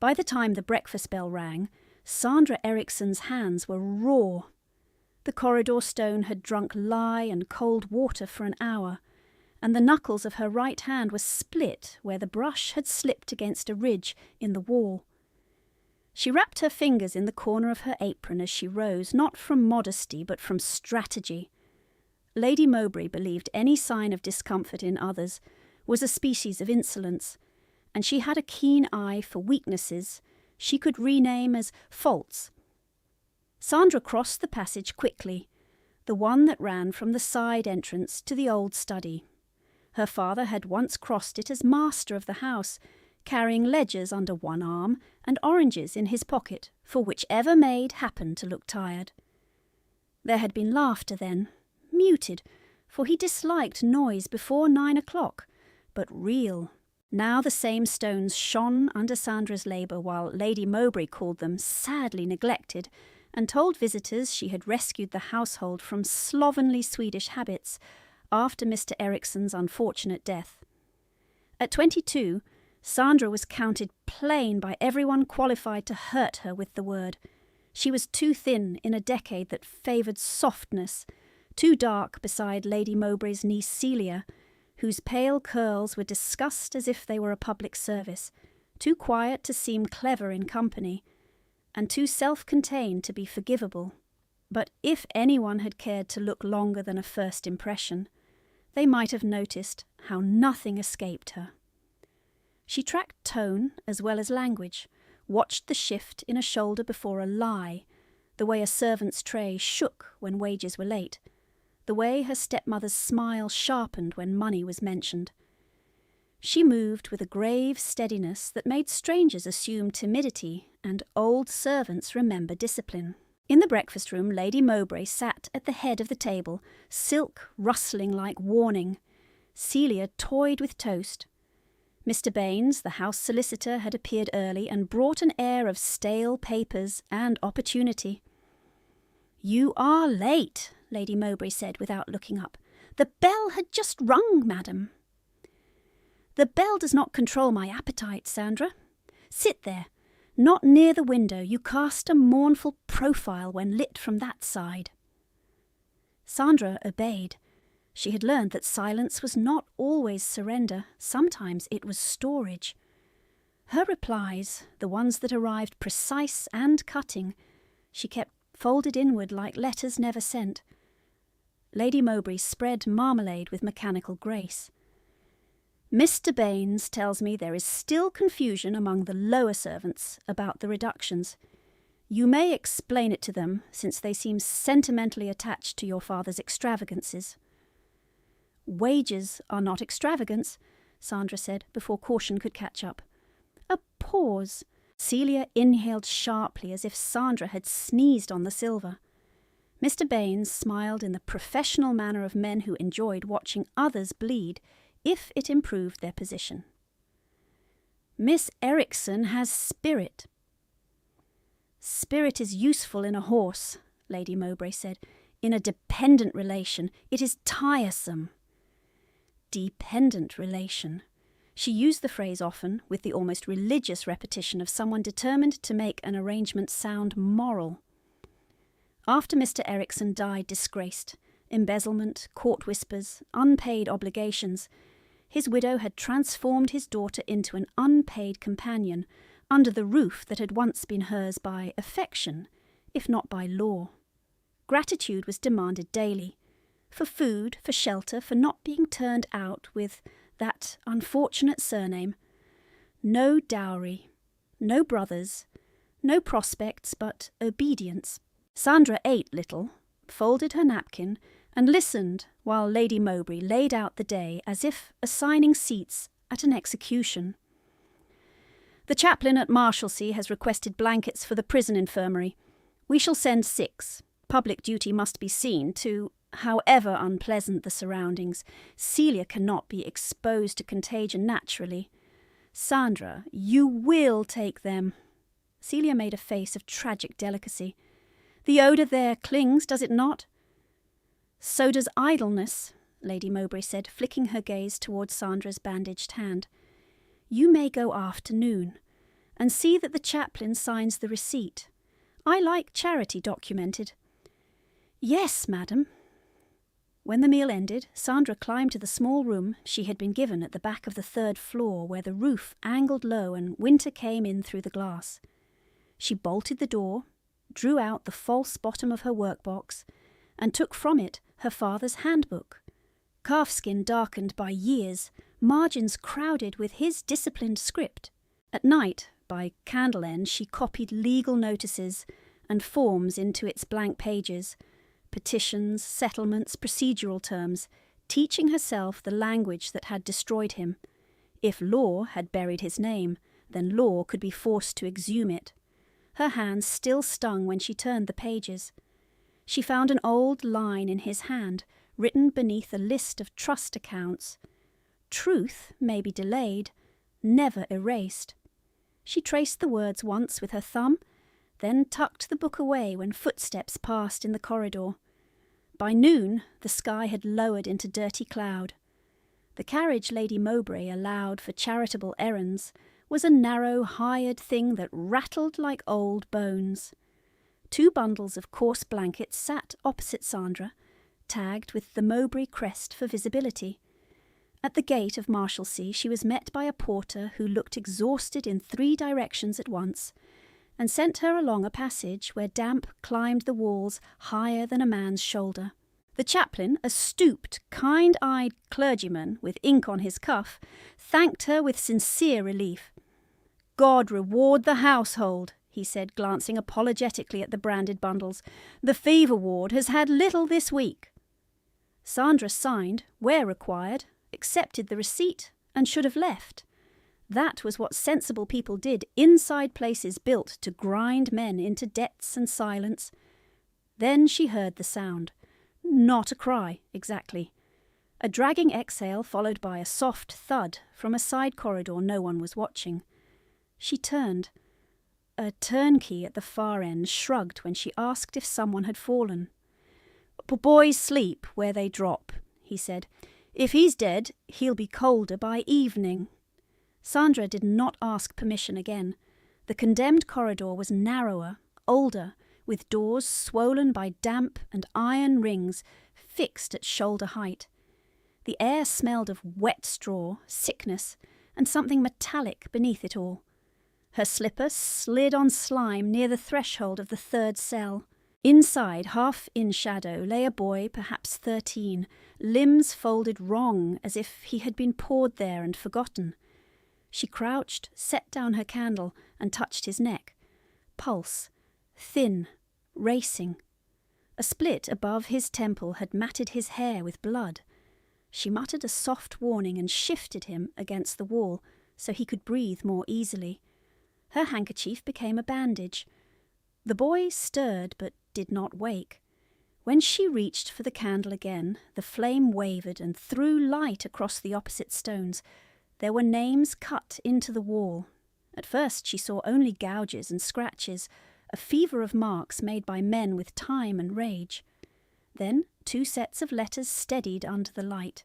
By the time the breakfast bell rang, Sandra Ericsson's hands were raw. The corridor stone had drunk lye and cold water for an hour, and the knuckles of her right hand were split where the brush had slipped against a ridge in the wall. She wrapped her fingers in the corner of her apron as she rose, not from modesty but from strategy. Lady Mowbray believed any sign of discomfort in others was a species of insolence, and she had a keen eye for weaknesses she could rename as faults. Sandra crossed the passage quickly, the one that ran from the side entrance to the old study. Her father had once crossed it as master of the house, carrying ledgers under one arm and oranges in his pocket for whichever maid happened to look tired. There had been laughter then, muted, for he disliked noise before 9 o'clock, but real. Now the same stones shone under Sandra's labour while Lady Mowbray called them sadly neglected and told visitors she had rescued the household from slovenly Swedish habits after Mr. Ericsson's unfortunate death. At 22, Sandra was counted plain by everyone qualified to hurt her with the word. She was too thin in a decade that favoured softness, too dark beside Lady Mowbray's niece Celia, whose pale curls were discussed as if they were a public service, too quiet to seem clever in company, and too self-contained to be forgivable. But if anyone had cared to look longer than a first impression, they might have noticed how nothing escaped her. She tracked tone as well as language, watched the shift in a shoulder before a lie, the way a servant's tray shook when wages were late, the way her stepmother's smile sharpened when money was mentioned. She moved with a grave steadiness that made strangers assume timidity and old servants remember discipline. In the breakfast room, Lady Mowbray sat at the head of the table, silk rustling like warning. Celia toyed with toast. Mr. Baines, the house solicitor, had appeared early and brought an air of stale papers and opportunity. "You are late," Lady Mowbray said without looking up. "The bell had just rung, madam." "The bell does not control my appetite, Sandra. Sit there. Not near the window. You cast a mournful profile when lit from that side." Sandra obeyed. She had learned that silence was not always surrender. Sometimes it was storage. Her replies, the ones that arrived precise and cutting, she kept folded inward like letters never sent. Lady Mowbray spread marmalade with mechanical grace. "Mr. Baines tells me there is still confusion among the lower servants about the reductions. You may explain it to them, since they seem sentimentally attached to your father's extravagances." "Wages are not extravagance," Sandra said, before caution could catch up. A pause. Celia inhaled sharply as if Sandra had sneezed on the silver. Mr. Baines smiled in the professional manner of men who enjoyed watching others bleed if it improved their position. "Miss Ericsson has spirit." "Spirit is useful in a horse," Lady Mowbray said. "In a dependent relation, it is tiresome." Dependent relation. She used the phrase often, with the almost religious repetition of someone determined to make an arrangement sound moral. After Mr. Ericsson died disgraced, embezzlement, court whispers, unpaid obligations, his widow had transformed his daughter into an unpaid companion under the roof that had once been hers by affection, if not by law. Gratitude was demanded daily, for food, for shelter, for not being turned out with that unfortunate surname. No dowry, no brothers, no prospects but obedience. Sandra ate little, folded her napkin, and listened while Lady Mowbray laid out the day as if assigning seats at an execution. "The chaplain at Marshalsea has requested blankets for the prison infirmary. We shall send 6. Public duty must be seen to, however unpleasant the surroundings. Celia cannot be exposed to contagion naturally. Sandra, you will take them." Celia made a face of tragic delicacy. "The odour there clings, does it not?" "So does idleness," Lady Mowbray said, flicking her gaze towards Sandra's bandaged hand. "You may go afternoon, and see that the chaplain signs the receipt. I like charity documented." "Yes, madam." When the meal ended, Sandra climbed to the small room she had been given at the back of the 3rd floor, where the roof angled low and winter came in through the glass. She bolted the door, drew out the false bottom of her workbox, and took from it her father's handbook. Calfskin darkened by years, margins crowded with his disciplined script. At night, by candle end, she copied legal notices and forms into its blank pages, petitions, settlements, procedural terms, teaching herself the language that had destroyed him. If law had buried his name, then law could be forced to exhume it. Her hands still stung when she turned the pages. She found an old line in his hand, written beneath a list of trust accounts. Truth may be delayed, never erased. She traced the words once with her thumb, then tucked the book away when footsteps passed in the corridor. By noon, the sky had lowered into dirty cloud. The carriage Lady Mowbray allowed for charitable errands was a narrow, hired thing that rattled like old bones. 2 bundles of coarse blankets sat opposite Sandra, tagged with the Mowbray crest for visibility. At the gate of Marshalsea she was met by a porter who looked exhausted in 3 directions at once, and sent her along a passage where damp climbed the walls higher than a man's shoulder. The chaplain, a stooped, kind-eyed clergyman with ink on his cuff, thanked her with sincere relief. "God reward the household," he said, glancing apologetically at the branded bundles. "The fever ward has had little this week." Sandra signed, where required, accepted the receipt, and should have left. That was what sensible people did inside places built to grind men into debts and silence. Then she heard the sound. Not a cry, exactly. A dragging exhale followed by a soft thud from a side corridor no one was watching. She turned. A turnkey at the far end shrugged when she asked if someone had fallen. "Boys sleep where they drop," he said. "If he's dead, he'll be colder by evening." Sandra did not ask permission again. The condemned corridor was narrower, older, with doors swollen by damp and iron rings fixed at shoulder height. The air smelled of wet straw, sickness, and something metallic beneath it all. Her slipper slid on slime near the threshold of the 3rd cell. Inside, half in shadow, lay a boy, perhaps 13, limbs folded wrong as if he had been poured there and forgotten. She crouched, set down her candle, and touched his neck. Pulse, thin, racing. A split above his temple had matted his hair with blood. She muttered a soft warning and shifted him against the wall so he could breathe more easily. Her handkerchief became a bandage. The boy stirred but did not wake. When she reached for the candle again, the flame wavered and threw light across the opposite stones. There were names cut into the wall. At first she saw only gouges and scratches, a fever of marks made by men with time and rage. Then 2 sets of letters steadied under the light.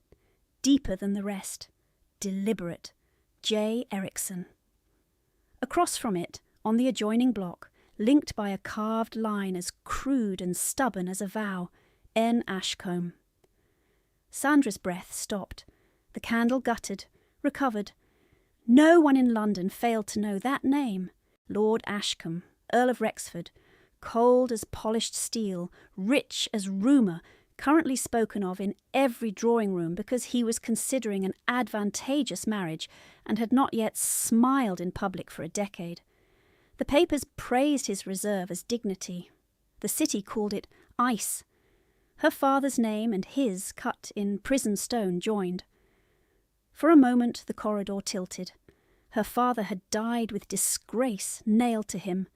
Deeper than the rest. Deliberate. J. Erickson. Across from it, on the adjoining block, linked by a carved line as crude and stubborn as a vow, N. Ashcombe. Sandra's breath stopped. The candle guttered, recovered. No one in London failed to know that name. Lord Ashcombe, Earl of Rexford, cold as polished steel, rich as rumour, currently spoken of in every drawing-room because he was considering an advantageous marriage and had not yet smiled in public for a decade. The papers praised his reserve as dignity. The city called it ice. Her father's name and his, cut in prison stone, joined. For a moment the corridor tilted. Her father had died with disgrace nailed to him.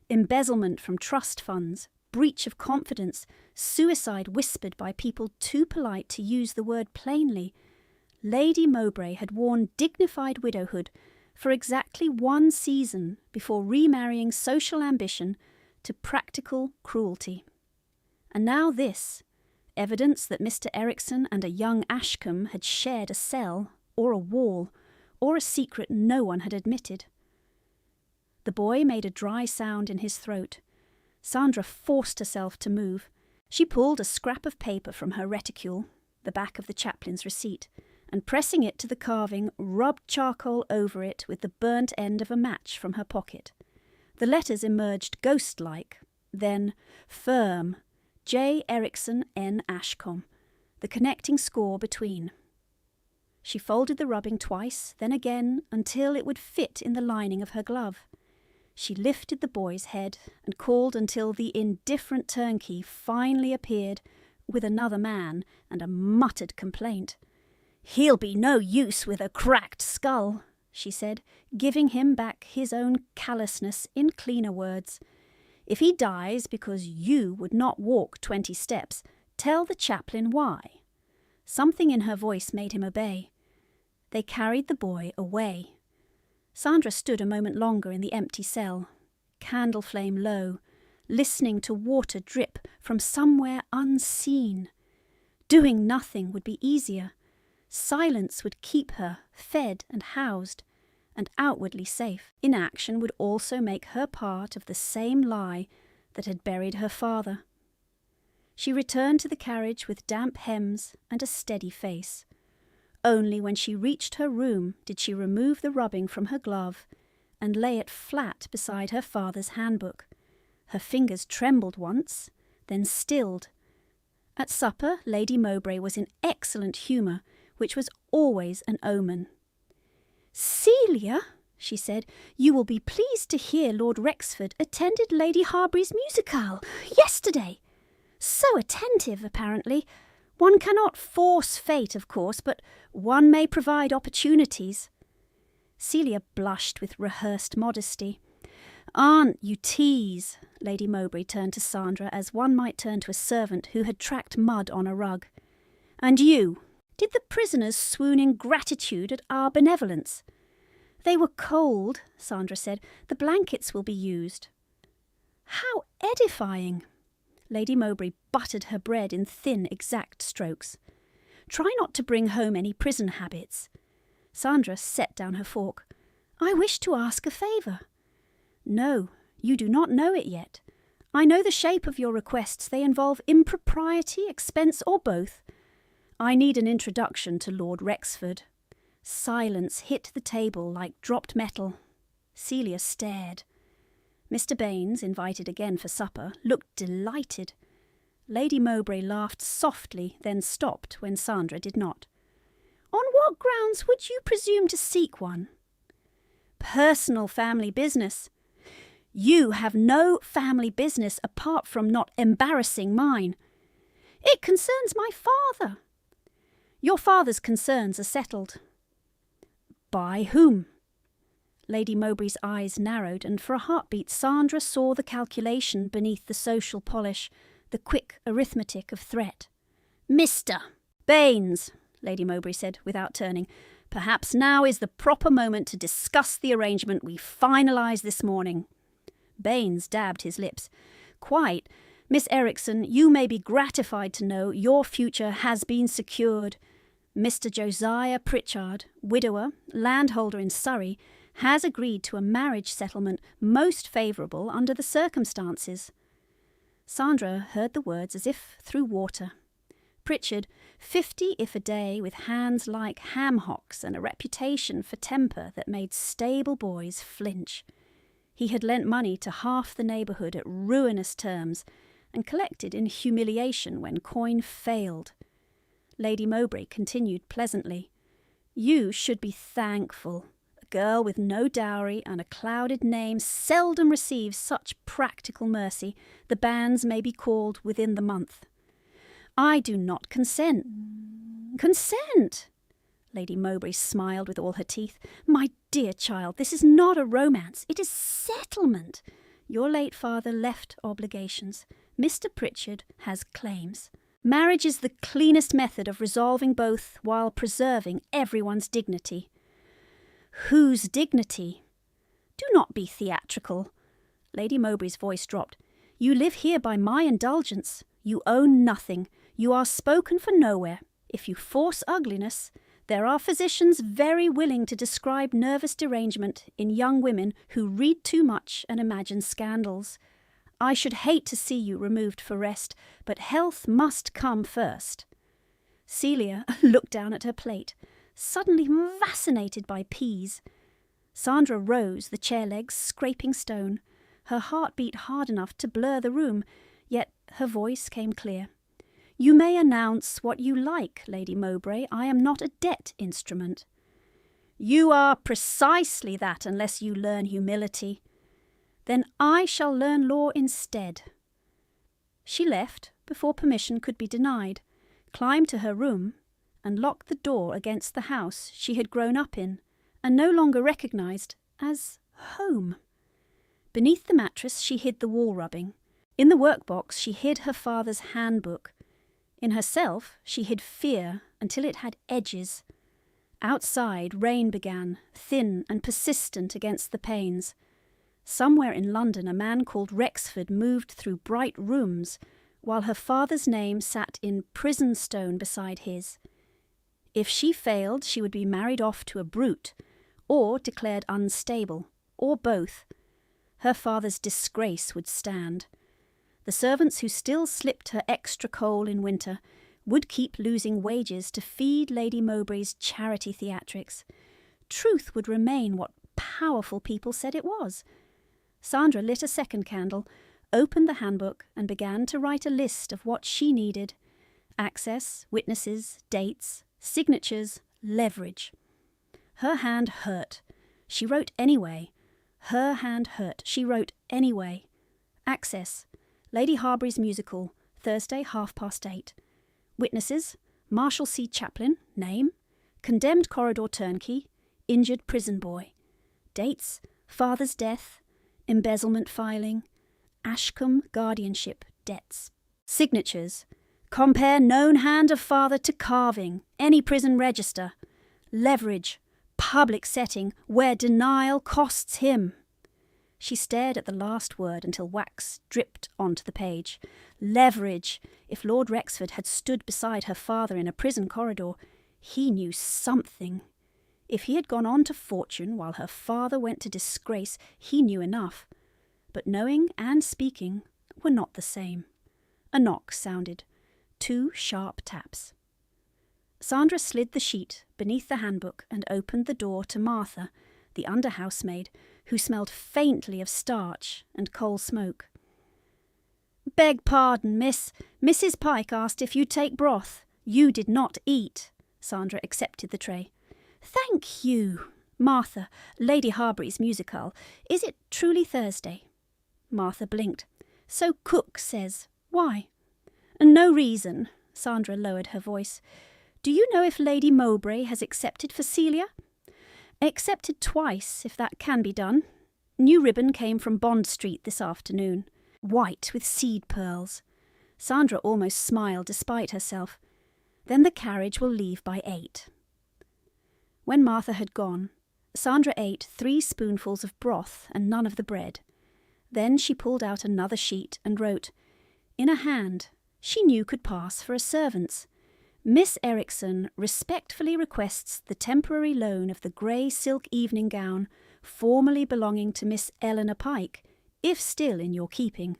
Embezzlement from trust funds, breach of confidence, suicide whispered by people too polite to use the word plainly. Lady Mowbray had worn dignified widowhood for exactly 1 season before remarrying social ambition to practical cruelty. And now this, evidence that Mr. Erickson and a young Ashcombe had shared a cell, or a wall, or a secret no one had admitted. The boy made a dry sound in his throat. Sandra forced herself to move. She pulled a scrap of paper from her reticule, the back of the chaplain's receipt, and pressing it to the carving, rubbed charcoal over it with the burnt end of a match from her pocket. The letters emerged ghost-like, then firm, J. Erickson N. Ashcombe, the connecting score between. She folded the rubbing twice, then again, until it would fit in the lining of her glove. She lifted the boy's head and called until the indifferent turnkey finally appeared with another man and a muttered complaint. "He'll be no use with a cracked skull," she said, giving him back his own callousness in cleaner words. "If he dies because you would not walk 20 steps, tell the chaplain why." Something in her voice made him obey. They carried the boy away. Sandra stood a moment longer in the empty cell, candle flame low, listening to water drip from somewhere unseen. Doing nothing would be easier. Silence would keep her fed and housed, and outwardly safe. Inaction would also make her part of the same lie that had buried her father. She returned to the carriage with damp hems and a steady face. Only when she reached her room did she remove the rubbing from her glove and lay it flat beside her father's handbook. Her fingers trembled once, then stilled. At supper, Lady Mowbray was in excellent humour, which was always an omen. "Celia," she said, "you will be pleased to hear Lord Rexford attended Lady Harbury's musicale yesterday. So attentive, apparently. One cannot force fate, of course, but one may provide opportunities." Celia blushed with rehearsed modesty. "Aunt, you tease." Lady Mowbray turned to Sandra as one might turn to a servant who had tracked mud on a rug. "And you? Did the prisoners swoon in gratitude at our benevolence?" "They were cold," Sandra said. "The blankets will be used." "How edifying!" Lady Mowbray buttered her bread in thin, exact strokes. "Try not to bring home any prison habits." Sandra set down her fork. "I wish to ask a favour." "No, you do not know it yet. I know the shape of your requests. They involve impropriety, expense, or both. I need an introduction to Lord Rexford." Silence hit the table like dropped metal. Celia stared. Mr. Baines, invited again for supper, looked delighted. Lady Mowbray laughed softly, then stopped when Sandra did not. "On what grounds would you presume to seek one?" "Personal family business." "You have no family business apart from not embarrassing mine." "It concerns my father." "Your father's concerns are settled." "By whom?" Lady Mowbray's eyes narrowed, and for a heartbeat Sandra saw the calculation beneath the social polish, the quick arithmetic of threat. "Mr. Baines," Lady Mowbray said, without turning, "perhaps now is the proper moment to discuss the arrangement we finalised this morning." Baines dabbed his lips. "Quite. Miss Erickson, you may be gratified to know your future has been secured. Mr. Josiah Pritchard, widower, landholder in Surrey, has agreed to a marriage settlement most favourable under the circumstances." Sandra heard the words as if through water. Pritchard, 50 if a day, with hands like ham hocks and a reputation for temper that made stable boys flinch. He had lent money to half the neighbourhood at ruinous terms and collected in humiliation when coin failed. Lady Mowbray continued pleasantly, "You should be thankful. A girl with no dowry and a clouded name seldom receives such practical mercy. The banns may be called within the month." "I do not consent." "Consent!" Lady Mowbray smiled with all her teeth. "My dear child, this is not a romance. It is settlement. Your late father left obligations. Mr. Pritchard has claims. Marriage is the cleanest method of resolving both while preserving everyone's dignity." "Whose dignity?" "Do not be theatrical." Lady Mowbray's voice dropped. "You live here by my indulgence. You own nothing. You are spoken for nowhere. If you force ugliness, There are physicians very willing to describe nervous derangement in young women who read too much and imagine scandals. I should hate to see you removed for rest, but health must come first." Celia looked down at her plate, suddenly fascinated by peas. Sandra rose, the chair legs scraping stone. Her heart beat hard enough to blur the room, yet her voice came clear. "You may announce what you like, Lady Mowbray. I am not a debt instrument." "You are precisely that, unless you learn humility." "Then I shall learn law instead." She left before permission could be denied, climbed to her room, and locked the door against the house she had grown up in and no longer recognised as home. Beneath the mattress she hid the wall rubbing. In the workbox she hid her father's handbook. In herself she hid fear until it had edges. Outside rain began, thin and persistent against the panes. Somewhere in London a man called Rexford moved through bright rooms, while her father's name sat in prison stone beside his. If she failed, she would be married off to a brute, or declared unstable, or both. Her father's disgrace would stand. The servants who still slipped her extra coal in winter would keep losing wages to feed Lady Mowbray's charity theatrics. Truth would remain what powerful people said it was. Sandra lit a second candle, opened the handbook, and began to write a list of what she needed: access, witnesses, dates, signatures, leverage. Her hand hurt. She wrote anyway. Her hand hurt. She wrote anyway. Access: Lady Harbury's musical, Thursday, 8:30. Witnesses: Marshall C. Chaplin, name, condemned corridor turnkey, injured prison boy. Dates: father's death, embezzlement filing, Ashcombe guardianship debts. Signatures: compare known hand of father to carving, any prison register. Leverage: public setting where denial costs him. She stared at the last word until wax dripped onto the page. Leverage. If Lord Rexford had stood beside her father in a prison corridor, he knew something. If he had gone on to fortune while her father went to disgrace, he knew enough. But knowing and speaking were not the same. A knock sounded. 2 sharp taps. Sandra slid the sheet beneath the handbook and opened the door to Martha, the under-housemaid, who smelled faintly of starch and coal smoke. "Beg pardon, miss. Mrs. Pike asked if you'd take broth. You did not eat." Sandra accepted the tray. "Thank you. Martha, Lady Harbury's musical. Is it truly Thursday?" Martha blinked. "So cook says. Why?" "No reason." Sandra lowered her voice. "Do you know if Lady Mowbray has accepted for Celia?" "Accepted twice, if that can be done. New ribbon came from Bond Street this afternoon. White with seed pearls." Sandra almost smiled despite herself. "Then the carriage will leave by 8. When Martha had gone, Sandra ate 3 spoonfuls of broth and none of the bread. Then she pulled out another sheet and wrote, in a hand she knew could pass for a servant's: "Miss Erickson respectfully requests the temporary loan of the grey silk evening gown formerly belonging to Miss Eleanor Pike, if still in your keeping.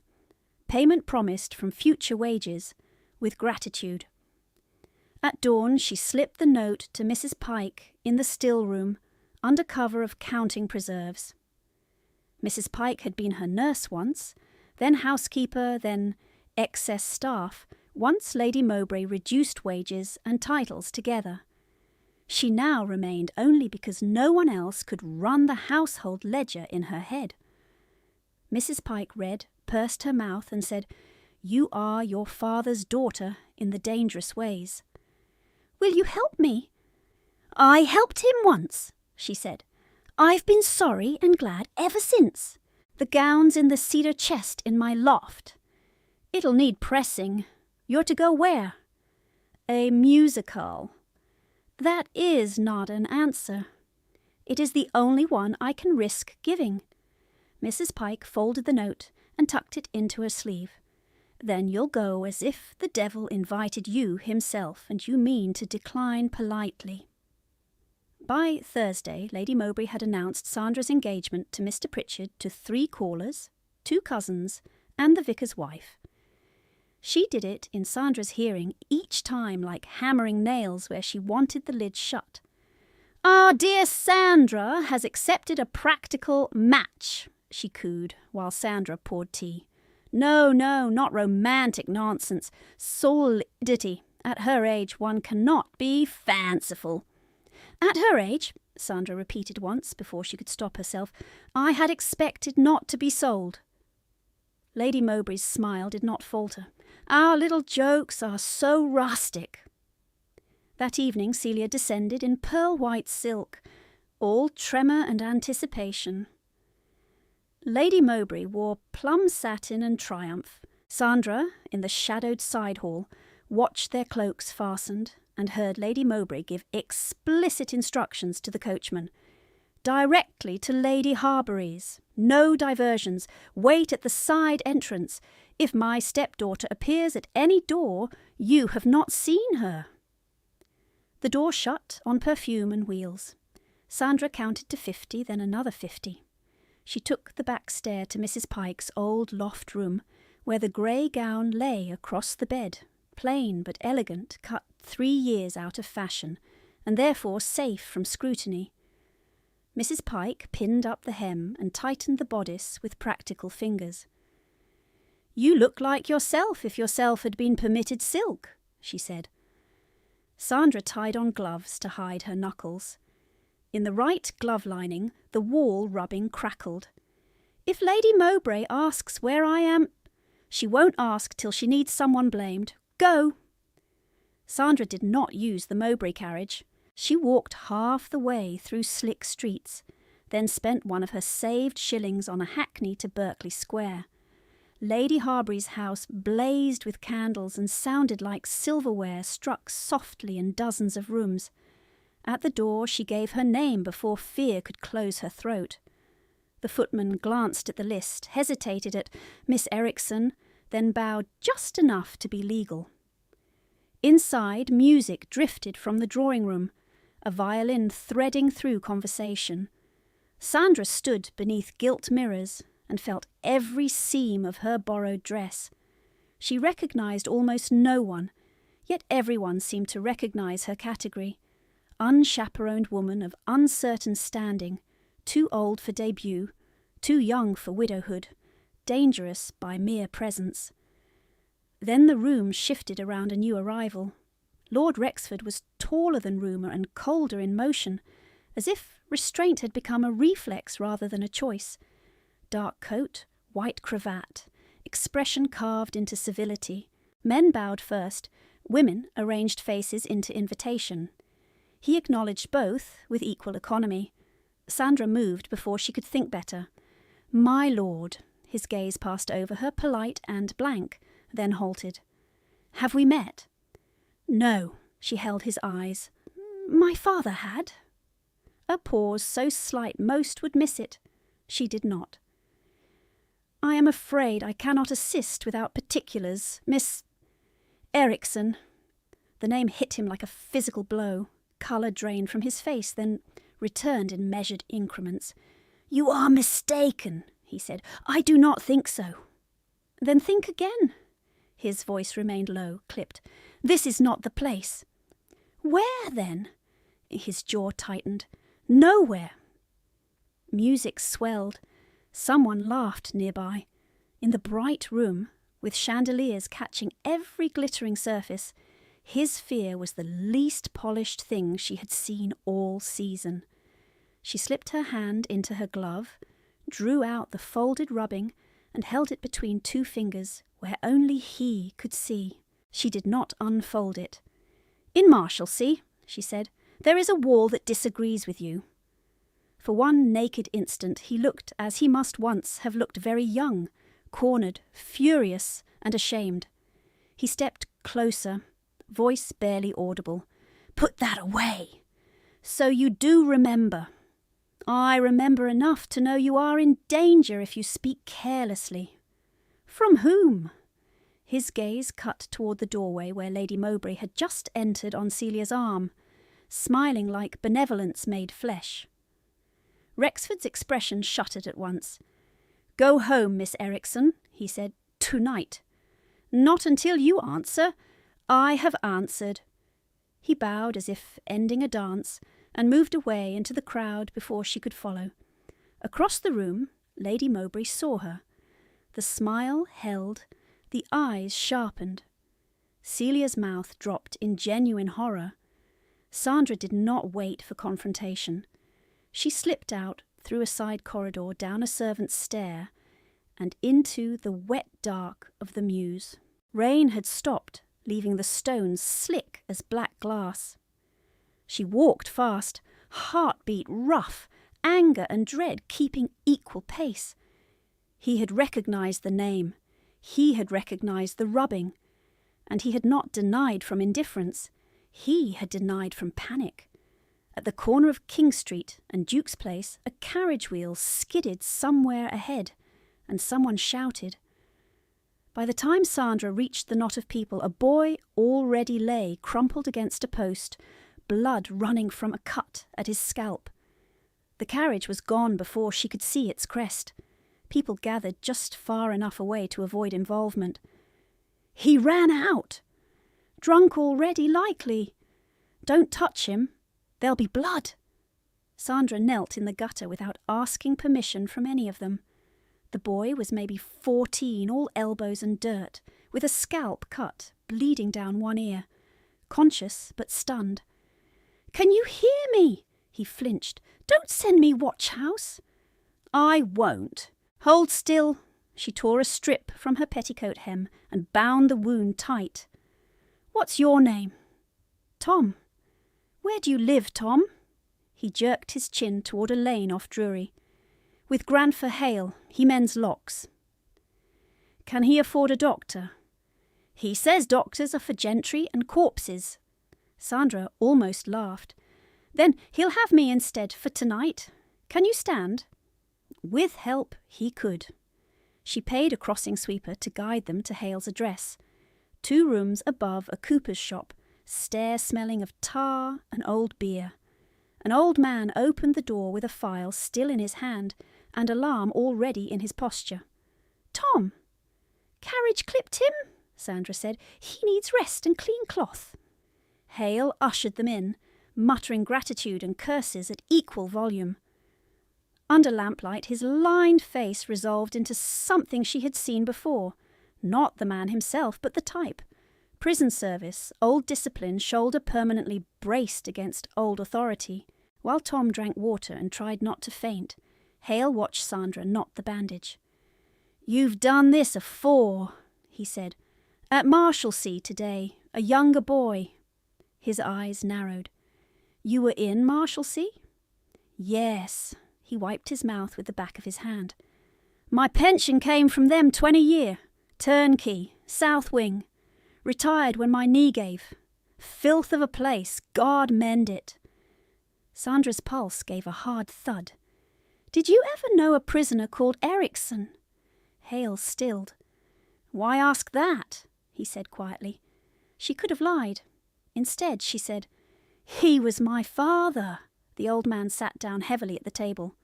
Payment promised from future wages, with gratitude." At dawn she slipped the note to Mrs. Pike in the still room, under cover of counting preserves. Mrs. Pike had been her nurse once, then housekeeper, then excess staff, once Lady Mowbray reduced wages and titles together. She now remained only because no one else could run the household ledger in her head. Mrs. Pike read, pursed her mouth, and said, "You are your father's daughter in the dangerous ways." "Will you help me?" "I helped him once," she said. "I've been sorry and glad ever since. The gown's in the cedar chest in my loft. It'll need pressing. You're to go where?" "A musical." "That is not an answer. It is the only one I can risk giving." Mrs. Pike folded the note and tucked it into her sleeve. "Then you'll go as if the devil invited you himself, and you mean to decline politely." By Thursday, Lady Mowbray had announced Sandra's engagement to Mr. Pritchard to 3 callers, 2 cousins, and the vicar's wife. She did it in Sandra's hearing each time like hammering nails where she wanted the lid shut. "Our dear Sandra has accepted a practical match," she cooed, while Sandra poured tea. "No, not romantic nonsense. Solidity. At her age one cannot be fanciful." "At her age," Sandra repeated once before she could stop herself, "I had expected not to be sold." Lady Mowbray's smile did not falter. "Our little jokes are so rustic." That evening Celia descended in pearl-white silk, all tremor and anticipation. Lady Mowbray wore plum satin and triumph. Sandra, in the shadowed side hall, watched their cloaks fastened and heard Lady Mowbray give explicit instructions to the coachman. "Directly to Lady Harbury's. No diversions. Wait at the side entrance. If my stepdaughter appears at any door, you have not seen her." The door shut on perfume and wheels. Sandra counted to 50, then another 50. She took the back stair to Mrs. Pike's old loft room, where the grey gown lay across the bed, plain but elegant, cut 3 years out of fashion, and therefore safe from scrutiny. Mrs. Pike pinned up the hem and tightened the bodice with practical fingers. "You look like yourself if yourself had been permitted silk," she said. Sandra tied on gloves to hide her knuckles. In the right glove lining, the wall rubbing crackled. "If Lady Mowbray asks where I am—" "She won't ask till she needs someone blamed. Go!" Sandra did not use the Mowbray carriage. She walked half the way through slick streets, then spent one of her saved shillings on a hackney to Berkeley Square. Lady Harbury's house blazed with candles and sounded like silverware struck softly in dozens of rooms. At the door she gave her name before fear could close her throat. The footman glanced at the list, hesitated at Miss Erickson, then bowed just enough to be legal. Inside, music drifted from the drawing-room, a violin threading through conversation. Sandra stood beneath gilt mirrors and felt every seam of her borrowed dress. She recognized almost no one, yet everyone seemed to recognize her category. Unchaperoned woman of uncertain standing, too old for debut, too young for widowhood, dangerous by mere presence. Then the room shifted around a new arrival. Lord Rexford was taller than rumour and colder in motion, as if restraint had become a reflex rather than a choice. Dark coat, white cravat, expression carved into civility. Men bowed first, women arranged faces into invitation. He acknowledged both with equal economy. Sandra moved before she could think better. "My lord," his gaze passed over her, polite and blank, then halted. "Have we met?" "No," she held his eyes. "My father had." A pause so slight most would miss it. She did not. "I am afraid I cannot assist without particulars. Miss Erickson." The name hit him like a physical blow. Colour drained from his face, then returned in measured increments. "You are mistaken," he said. "I do not think so." "Then think again." His voice remained low, clipped. "This is not the place." "Where, then?" His jaw tightened. "Nowhere." Music swelled. Someone laughed nearby. In the bright room, with chandeliers catching every glittering surface, his fear was the least polished thing she had seen all season. She slipped her hand into her glove, drew out the folded rubbing, and held it between 2 fingers, where only he could see. She did not unfold it. "In Marshalsea," she said, "there is a wall that disagrees with you." For one naked instant he looked as he must once have looked very young, cornered, furious, and ashamed. He stepped closer, voice barely audible. "Put that away. So you do remember." "I remember enough to know you are in danger if you speak carelessly." "From whom?" His gaze cut toward the doorway where Lady Mowbray had just entered on Celia's arm. smiling like benevolence made flesh. Rexford's expression shuttered at once. "Go home, Miss Erickson," he said. "Tonight. Not until you answer. I have answered." He bowed as if ending a dance, and moved away into the crowd before she could follow. Across the room, Lady Mowbray saw her. The smile held, the eyes sharpened. Celia's mouth dropped in genuine horror. Sandra did not wait for confrontation. She slipped out through a side corridor, down a servant's stair, and into the wet dark of the mews. Rain had stopped, leaving the stones slick as black glass. She walked fast, heartbeat rough, anger and dread keeping equal pace. He had recognised the name. He had recognised the rubbing. And he had not denied from indifference. He had denied from panic. At the corner of King Street and Duke's Place, a carriage wheel skidded somewhere ahead, and someone shouted. By the time Sandra reached the knot of people, a boy already lay crumpled against a post, blood running from a cut at his scalp. The carriage was gone before she could see its crest. People gathered just far enough away to avoid involvement. "He ran out! Drunk already, likely. Don't touch him. There'll be blood." Sandra knelt in the gutter without asking permission from any of them. The boy was maybe 14, all elbows and dirt, with a scalp cut, bleeding down one ear. Conscious, but stunned. "Can you hear me?" He flinched. "Don't send me watch house." "I won't. Hold still." She tore a strip from her petticoat hem and bound the wound tight. "What's your name?" "Tom." "Where do you live, Tom?" He jerked his chin toward a lane off Drury. "With Grandfer Hale. He mends locks." "Can he afford a doctor?" "He says doctors are for gentry and corpses." Sandra almost laughed. "Then he'll have me instead for tonight. Can you stand?" With help, he could. She paid a crossing sweeper to guide them to Hale's address. 2 rooms above a cooper's shop, stair smelling of tar and old beer. An old man opened the door with a file still in his hand and alarm already in his posture. "Tom!" "Carriage clipped him," Sandra said. "He needs rest and clean cloth." Hale ushered them in, muttering gratitude and curses at equal volume. Under lamplight, his lined face resolved into something she had seen before. Not the man himself, but the type. Prison service, old discipline, shoulder permanently braced against old authority. While Tom drank water and tried not to faint, Hale watched Sandra knot the bandage. "You've done this afore," he said. "At Marshalsea today, a younger boy." His eyes narrowed. "You were in Marshalsea?" "Yes." He wiped his mouth with the back of his hand. "My pension came from them 20 year. Turnkey, south wing. Retired when my knee gave. Filth of a place, God mend it." Sandra's pulse gave a hard thud. "Did you ever know a prisoner called Erickson?" Hale stilled. "Why ask that?" he said quietly. She could have lied. Instead, she said, "He was my father." The old man sat down heavily at the table.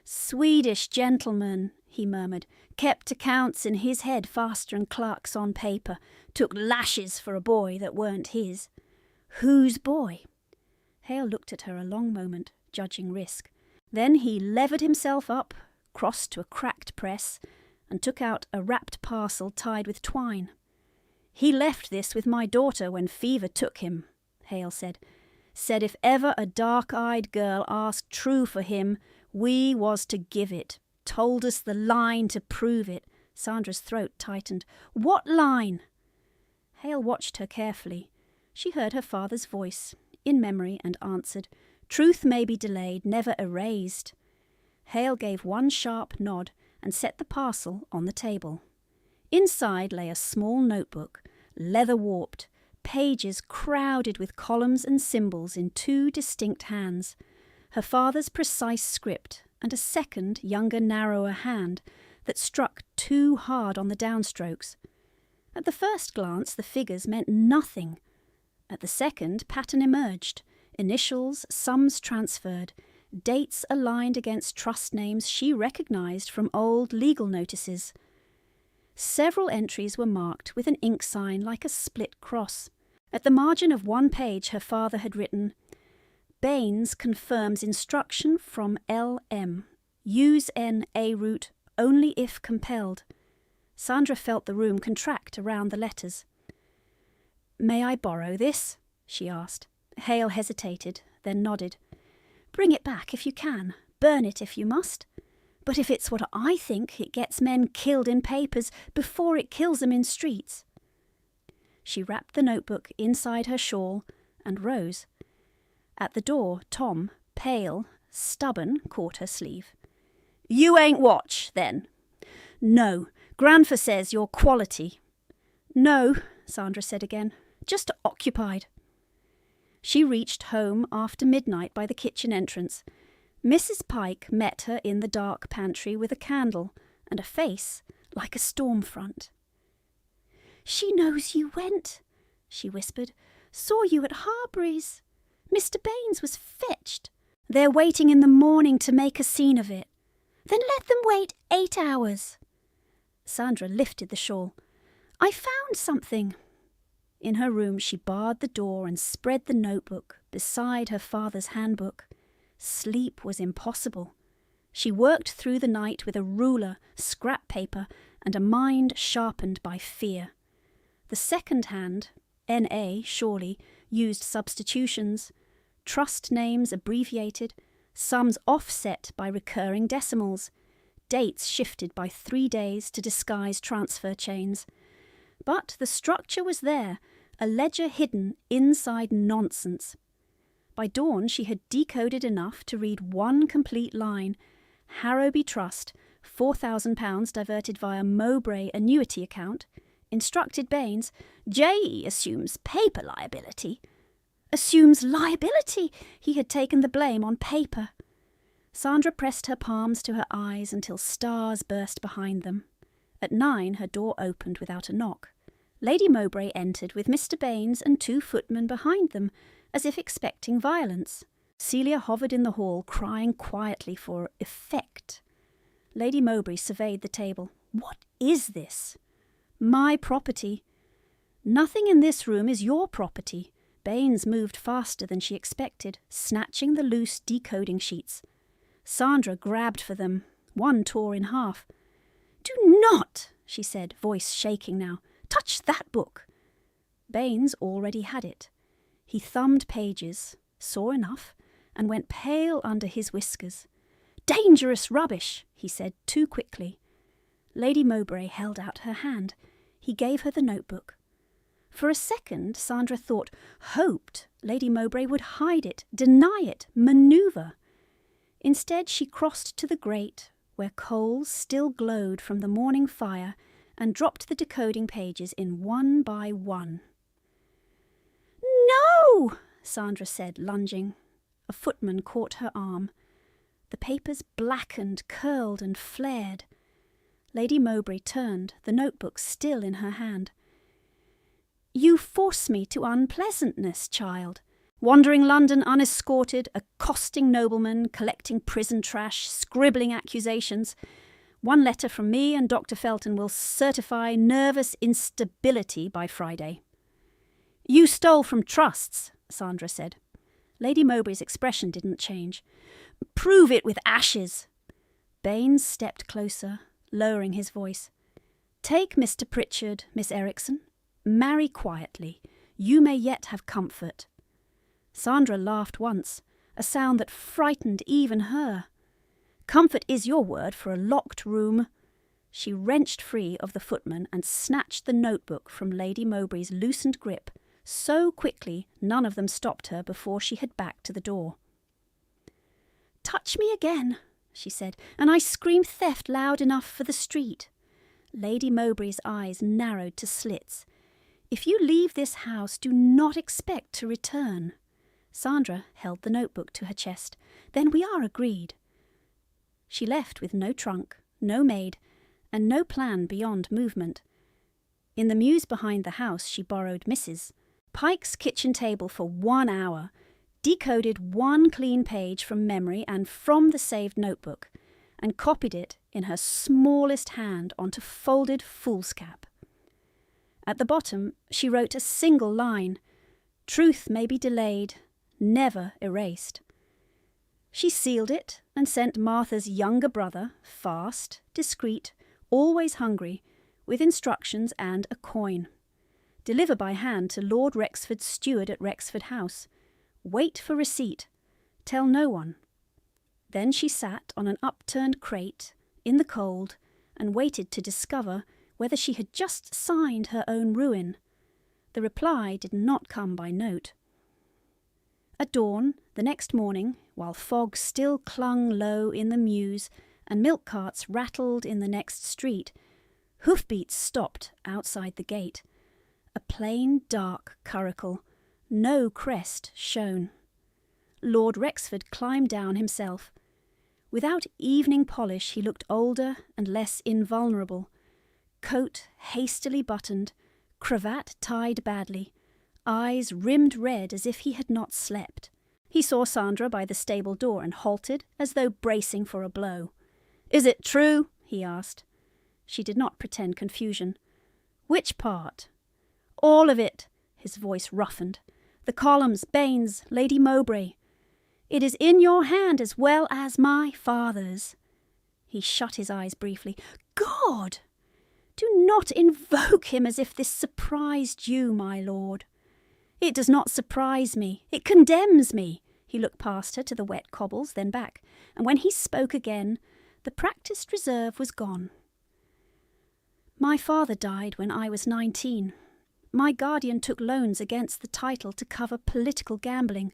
"Swedish gentleman," he murmured, "kept accounts in his head faster than clerks on paper, took lashes for a boy that weren't his." "Whose boy?" Hale looked at her a long moment, judging risk. Then he levered himself up, crossed to a cracked press, and took out a wrapped parcel tied with twine. "He left this with my daughter when fever took him," Hale said. "Said if ever a dark-eyed girl asked true for him, we was to give it. Told us the line to prove it." Sandra's throat tightened. "What line?" Hale watched her carefully. She heard her father's voice, in memory, and answered, "Truth may be delayed, never erased." Hale gave one sharp nod and set the parcel on the table. Inside lay a small notebook, leather-warped, pages crowded with columns and symbols in 2 distinct hands, her father's precise script and a second, younger, narrower hand that struck too hard on the downstrokes. At the first glance, the figures meant nothing. At the second, pattern emerged, Initials, sums transferred, dates aligned against trust names she recognised from old legal notices. Several entries were marked with an ink sign like a split cross. At the margin of one page her father had written, "Baines confirms instruction from L.M. Use N.A. route only if compelled." Sandra felt the room contract around the letters. "May I borrow this?" she asked. Hale hesitated, then nodded. "Bring it back if you can. Burn it if you must. But if it's what I think, it gets men killed in papers before it kills them in streets." She wrapped the notebook inside her shawl and rose. At the door, Tom, pale, stubborn, caught her sleeve. "You ain't watch, then?" "No. Grandfer says you're quality." "No," Sandra said again. "Just occupied." She reached home after midnight by the kitchen entrance. Mrs. Pike met her in the dark pantry with a candle and a face like a storm front. "She knows you went," she whispered. "Saw you at Harbury's. Mr. Baines was fetched. They're waiting in the morning to make a scene of it. Then let them wait 8 hours." Sandra lifted the shawl. "I found something." In her room she barred the door and spread the notebook beside her father's handbook. Sleep was impossible. She worked through the night with a ruler, scrap paper, and a mind sharpened by fear. The second hand, N.A. surely, used substitutions, trust names abbreviated, sums offset by recurring decimals, dates shifted by 3 days to disguise transfer chains. But the structure was there, a ledger hidden inside nonsense. By dawn she had decoded enough to read one complete line. Harrowby Trust, £4,000 diverted via Mowbray annuity account. Instructed Baines, J. assumes paper liability. Assumes liability! He had taken the blame on paper. Sandra pressed her palms to her eyes until stars burst behind them. At 9 her door opened without a knock. Lady Mowbray entered with Mr. Baines and 2 footmen behind them, as if expecting violence. Celia hovered in the hall, crying quietly for effect. Lady Mowbray surveyed the table. "What is this?" "My property." "Nothing in this room is your property." Baines moved faster than she expected, snatching the loose decoding sheets. Sandra grabbed for them. One tore in half. "Do not," she said, voice shaking now, "touch that book." Baines already had it. He thumbed pages, saw enough, and went pale under his whiskers. "Dangerous rubbish," he said too quickly. Lady Mowbray held out her hand. He gave her the notebook. For a second, Sandra hoped Lady Mowbray would hide it, deny it, manoeuvre. Instead, she crossed to the grate, where coals still glowed from the morning fire, and dropped the decoding pages in one by one. "No!" Sandra said, lunging. A footman caught her arm. The papers blackened, curled, and flared. Lady Mowbray turned, the notebook still in her hand. "You force me to unpleasantness, child. Wandering London unescorted, accosting noblemen, collecting prison trash, scribbling accusations. One letter from me and Dr. Felton will certify nervous instability by Friday." "You stole from trusts," Sandra said. Lady Mowbray's expression didn't change. "Prove it with ashes." Baines stepped closer, lowering his voice. "Take Mr. Pritchard, Miss Erickson. Marry quietly. You may yet have comfort." Sandra laughed once, a sound that frightened even her. "Comfort is your word for a locked room." She wrenched free of the footman and snatched the notebook from Lady Mowbray's loosened grip, so quickly none of them stopped her before she had backed to the door. "Touch me again," she said, "and I scream theft loud enough for the street." Lady Mowbray's eyes narrowed to slits. "If you leave this house, do not expect to return." Sandra held the notebook to her chest. "Then we are agreed." She left with no trunk, no maid, and no plan beyond movement. In the mews behind the house she borrowed Mrs. Pike's kitchen table for 1 hour, decoded one clean page from memory and from the saved notebook, and copied it in her smallest hand onto folded foolscap. At the bottom, she wrote a single line: "Truth may be delayed, never erased." She sealed it and sent Martha's younger brother, fast, discreet, always hungry, with instructions and a coin. Deliver by hand to Lord Rexford's steward at Rexford House. Wait for receipt. Tell no one. Then she sat on an upturned crate in the cold and waited to discover whether she had just signed her own ruin. The reply did not come by note. At dawn, the next morning, while fog still clung low in the mews and milk carts rattled in the next street, hoofbeats stopped outside the gate. A plain, dark curricle, no crest shone. Lord Rexford climbed down himself. Without evening polish, he looked older and less invulnerable. Coat hastily buttoned, cravat tied badly, eyes rimmed red as if he had not slept. He saw Sandra by the stable door and halted as though bracing for a blow. "Is it true?" he asked. She did not pretend confusion. "Which part?" "All of it," his voice roughened. "The columns, Baines, Lady Mowbray. It is in your hand as well as my father's." He shut his eyes briefly. "God! Do not invoke him as if this surprised you, my lord." "It does not surprise me. It condemns me." He looked past her to the wet cobbles, then back, and when he spoke again, the practised reserve was gone. "My father died when I was 19. My guardian took loans against the title to cover political gambling.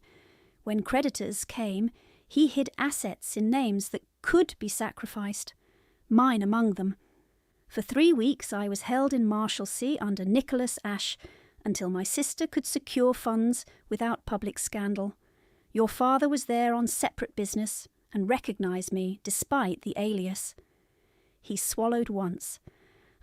When creditors came, he hid assets in names that could be sacrificed, mine among them. For 3 weeks I was held in Marshalsea under Nicholas Ashe until my sister could secure funds without public scandal. Your father was there on separate business and recognised me despite the alias." He swallowed once.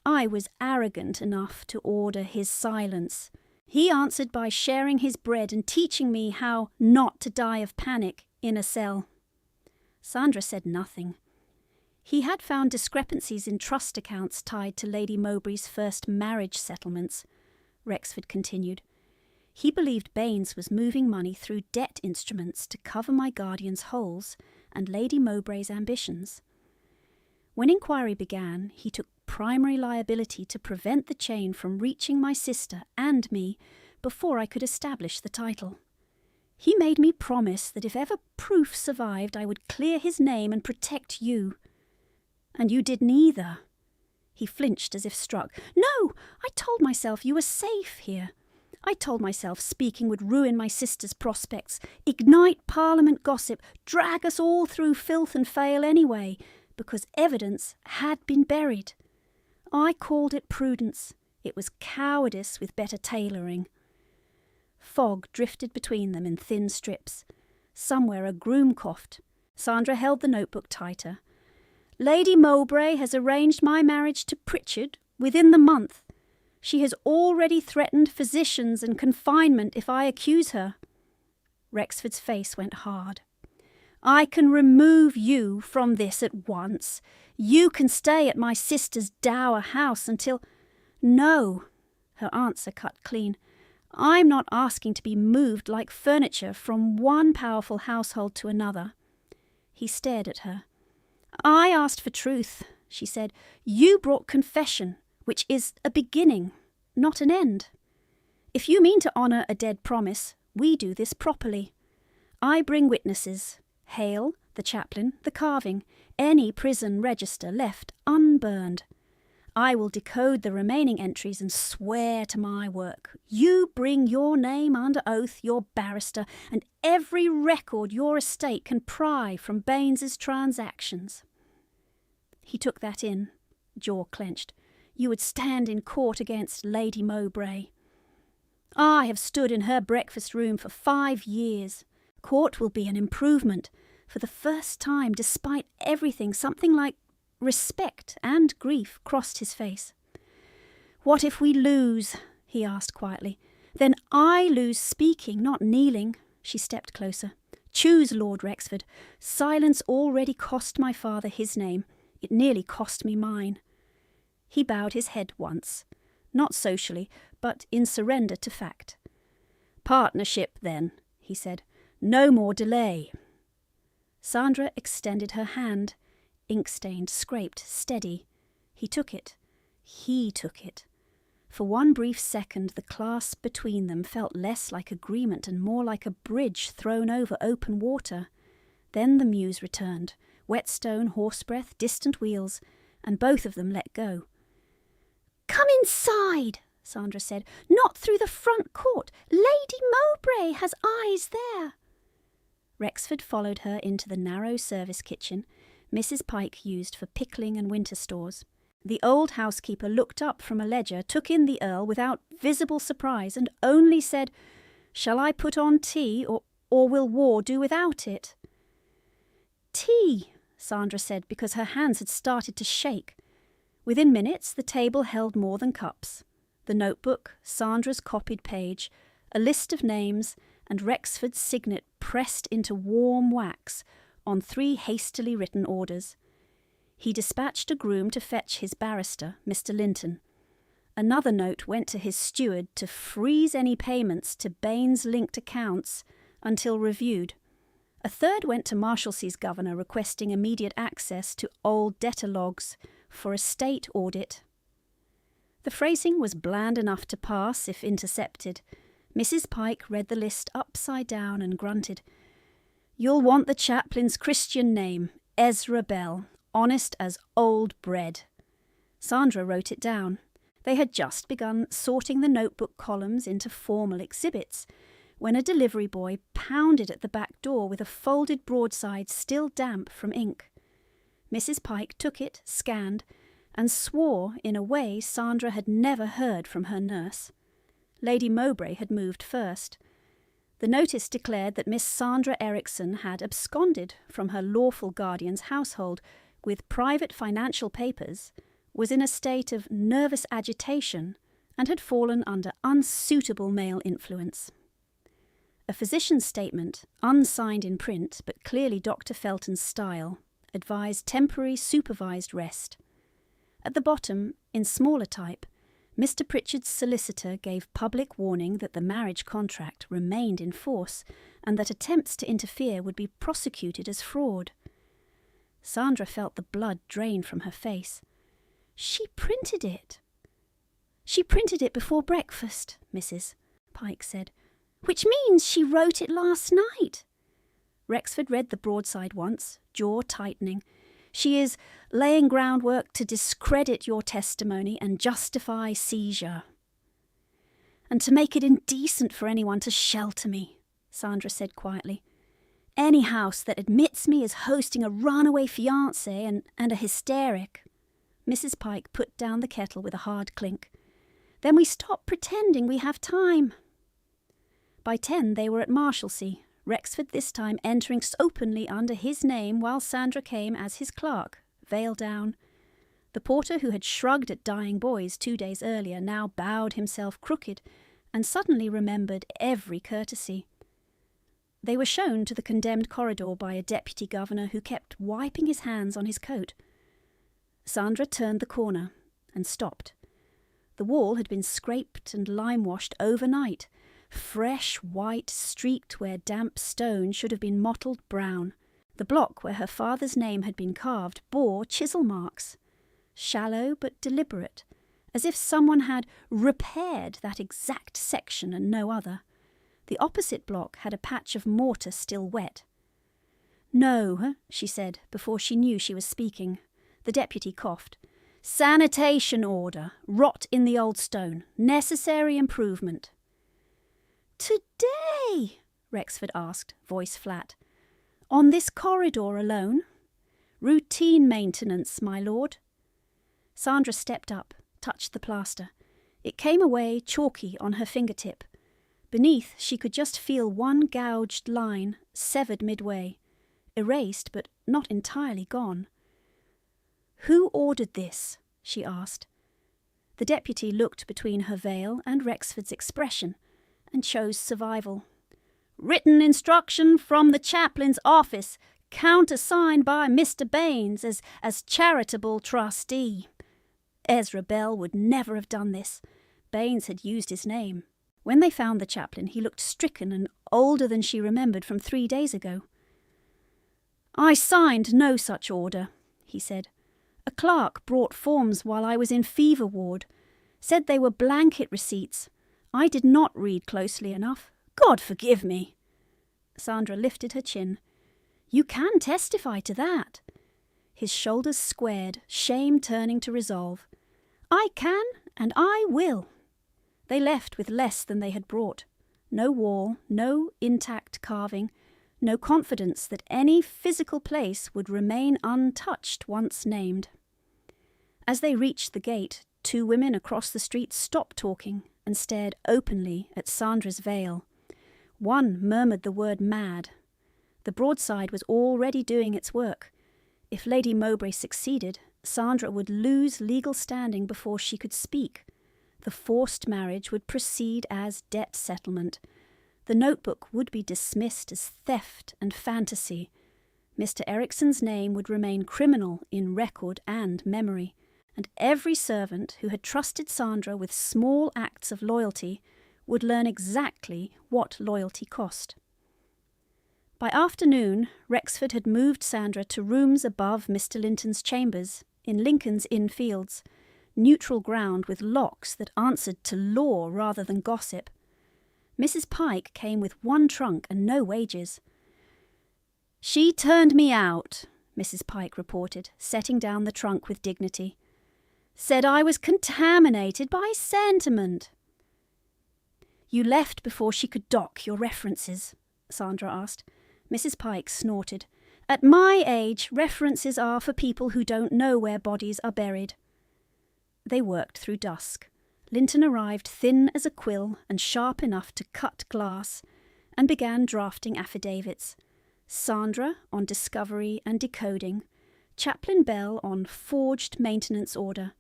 I was arrogant enough to order his silence. He answered by sharing his bread and teaching me how not to die of panic in a cell. Sandra said nothing. He had found discrepancies in trust accounts tied to Lady Mowbray's first marriage settlements, Rexford continued. He believed Baines was moving money through debt instruments to cover my guardian's holes and Lady Mowbray's ambitions. When inquiry began, he took primary liability to prevent the chain from reaching my sister and me before I could establish the title. He made me promise that if ever proof survived, I would clear his name and protect you. And you did neither. He flinched as if struck. "No, I told myself you were safe here. I told myself speaking would ruin my sister's prospects, ignite Parliament gossip, drag us all through filth and fail anyway, because evidence had been buried. I called it prudence. It was cowardice with better tailoring." Fog drifted between them in thin strips. Somewhere a groom coughed. Sandra held the notebook tighter. "Lady Mowbray has arranged my marriage to Pritchard within the month. She has already threatened physicians and confinement if I accuse her." Rexford's face went hard. "I can remove you from this at once. You can stay at my sister's dower house until—" "No," her answer cut clean. "I'm not asking to be moved like furniture from one powerful household to another." He stared at her. "I asked for truth," she said. "You brought confession, which is a beginning, not an end. If you mean to honour a dead promise, we do this properly. I bring witnesses. Hale, the chaplain, the carving, any prison register left unburned. I will decode the remaining entries and swear to my work. You bring your name under oath, your barrister, and every record your estate can pry from Baines's transactions." He took that in, jaw clenched. "You would stand in court against Lady Mowbray." "I have stood in her breakfast room for 5 years. Court will be an improvement. For the first time, despite everything, something like respect and grief crossed his face. "What if we lose?" he asked quietly. "Then I lose speaking, not kneeling," She stepped closer. "Choose, Lord Rexford. Silence already cost my father his name. It nearly cost me mine." He bowed his head once, not socially, but in surrender to fact. "Partnership, then," he said. "No more delay." Sandra extended her hand, ink-stained, scraped, steady. He took it. He took it. For one brief second the clasp between them felt less like agreement and more like a bridge thrown over open water. Then the muse returned, whetstone, horse-breath, distant wheels, and both of them let go. "Come inside," Sandra said. "Not through the front court. Lady Mowbray has eyes there." Rexford followed her into the narrow service kitchen Mrs. Pike used for pickling and winter stores. The old housekeeper looked up from a ledger, took in the Earl without visible surprise, and only said, "Shall I put on tea, or will War do without it?" "Tea," Sandra said, because her hands had started to shake. Within minutes the table held more than cups. The notebook, Sandra's copied page, a list of names, and Rexford's signet pressed into warm wax on 3 hastily written orders. He dispatched a groom to fetch his barrister, Mr. Linton. Another note went to his steward to freeze any payments to Baines-linked accounts until reviewed. A third went to Marshalsea's governor requesting immediate access to old debtor logs for a state audit. The phrasing was bland enough to pass if intercepted. Mrs. Pike read the list upside down and grunted. "You'll want the chaplain's Christian name, Ezra Bell. Honest as old bread." Sandra wrote it down. They had just begun sorting the notebook columns into formal exhibits when a delivery boy pounded at the back door with a folded broadside still damp from ink. Mrs. Pike took it, scanned, and swore in a way Sandra had never heard from her nurse. Lady Mowbray had moved first. The notice declared that Miss Sandra Erickson had absconded from her lawful guardian's household with private financial papers, was in a state of nervous agitation, and had fallen under unsuitable male influence. A physician's statement, unsigned in print but clearly Dr. Felton's style, advised temporary supervised rest. At the bottom, in smaller type, Mr. Pritchard's solicitor gave public warning that the marriage contract remained in force and that attempts to interfere would be prosecuted as fraud. Sandra felt the blood drain from her face. "She printed it." "She printed it before breakfast," Mrs. Pike said. "Which means she wrote it last night." Rexford read the broadside once, jaw tightening. "She is laying groundwork to discredit your testimony and justify seizure." "And to make it indecent for anyone to shelter me," Sandra said quietly. "Any house that admits me as hosting a runaway fiancé and a hysteric." Mrs. Pike put down the kettle with a hard clink. "Then we stop pretending we have time." By 10 they were at Marshalsea, Rexford this time entering openly under his name while Sandra came as his clerk, veil down. The porter who had shrugged at dying boys 2 days earlier now bowed himself crooked and suddenly remembered every courtesy. They were shown to the condemned corridor by a deputy governor who kept wiping his hands on his coat. Sandra turned the corner and stopped. The wall had been scraped and lime-washed overnight, fresh white streaked where damp stone should have been mottled brown. The block where her father's name had been carved bore chisel marks, shallow but deliberate, as if someone had repaired that exact section and no other. The opposite block had a patch of mortar still wet. "No," she said, before she knew she was speaking. The deputy coughed. "Sanitation order. Rot in the old stone. Necessary improvement." "Today?" Rexford asked, voice flat. "On this corridor alone?" "Routine maintenance, my lord." Sandra stepped up, touched the plaster. It came away chalky on her fingertip. Beneath, she could just feel one gouged line, severed midway, erased but not entirely gone. "Who ordered this?" she asked. The deputy looked between her veil and Rexford's expression and chose survival. Written instruction from the chaplain's office, countersigned by Mr. Baines as charitable trustee. Ezra Bell would never have done this. Baines had used his name. When they found the chaplain, he looked stricken and older than she remembered from 3 days ago. "I signed no such order," he said. "A clerk brought forms while I was in fever ward. Said they were blanket receipts. I did not read closely enough. God forgive me." Sandra lifted her chin. "You can testify to that." His shoulders squared, shame turning to resolve. "I can, and I will." They left with less than they had brought. No wall, no intact carving, no confidence that any physical place would remain untouched once named. As they reached the gate, 2 women across the street stopped talking and stared openly at Sandra's veil. One murmured the word mad. The broadside was already doing its work. If Lady Mowbray succeeded, Sandra would lose legal standing before she could speak. The forced marriage would proceed as debt settlement. The notebook would be dismissed as theft and fantasy. Mr. Erickson's name would remain criminal in record and memory, and every servant who had trusted Sandra with small acts of loyalty would learn exactly what loyalty cost. By afternoon, Rexford had moved Sandra to rooms above Mr. Linton's chambers, in Lincoln's Inn Fields, neutral ground with locks that answered to law rather than gossip. Mrs. Pike came with 1 trunk and no wages. "She turned me out," Mrs. Pike reported, setting down the trunk with dignity. "Said I was contaminated by sentiment." "You left before she could dock your references?" Sandra asked. Mrs. Pike snorted. "At my age, references are for people who don't know where bodies are buried." They worked through dusk. Linton arrived thin as a quill and sharp enough to cut glass, and began drafting affidavits. Sandra on discovery and decoding, Chaplain Bell on forged maintenance order,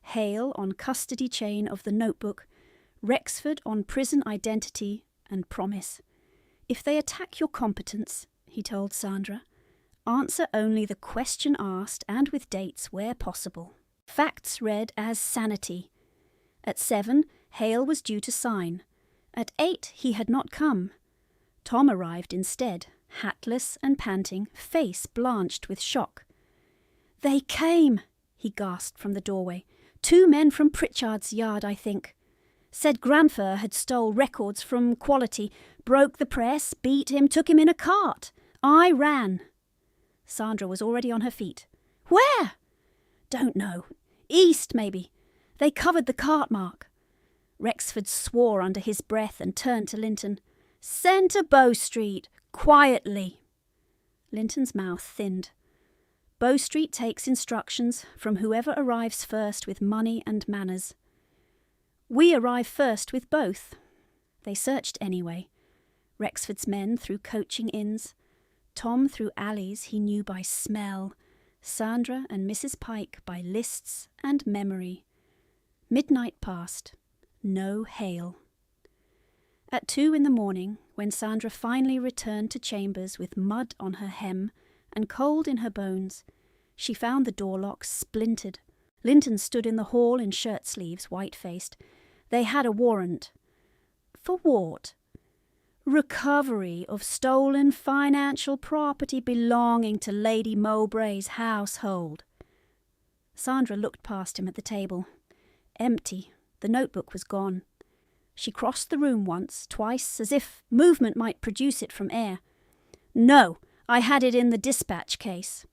Hale on custody chain of the notebook, Rexford on prison identity and promise. "If they attack your competence," he told Sandra, "answer only the question asked and with dates where possible. Facts read as sanity." At 7, Hale was due to sign. At 8, he had not come. Tom arrived instead, hatless and panting, face blanched with shock. "They came," he gasped from the doorway. "2 men from Pritchard's yard, I think. Said Granfer had stole records from Quality, broke the press, beat him, took him in a cart. I ran." Sandra was already on her feet. "Where?" "Don't know. East, maybe. They covered the cart mark." Rexford swore under his breath and turned to Linton. "Send to Bow Street, quietly." Linton's mouth thinned. Bow Street takes instructions from whoever arrives first with money and manners. We arrive first with both. They searched anyway. Rexford's men through coaching inns, Tom through alleys he knew by smell, Sandra and Mrs. Pike by lists and memory. Midnight passed. No Hale. At 2 in the morning, when Sandra finally returned to chambers with mud on her hem and cold in her bones, she found the door lock splintered. Linton stood in the hall in shirt-sleeves, white-faced. They had a warrant. For what? Recovery of stolen financial property belonging to Lady Mowbray's household. Sandra looked past him at the table. Empty. The notebook was gone. She crossed the room once, twice, as if movement might produce it from air. "No, I had it in the dispatch case."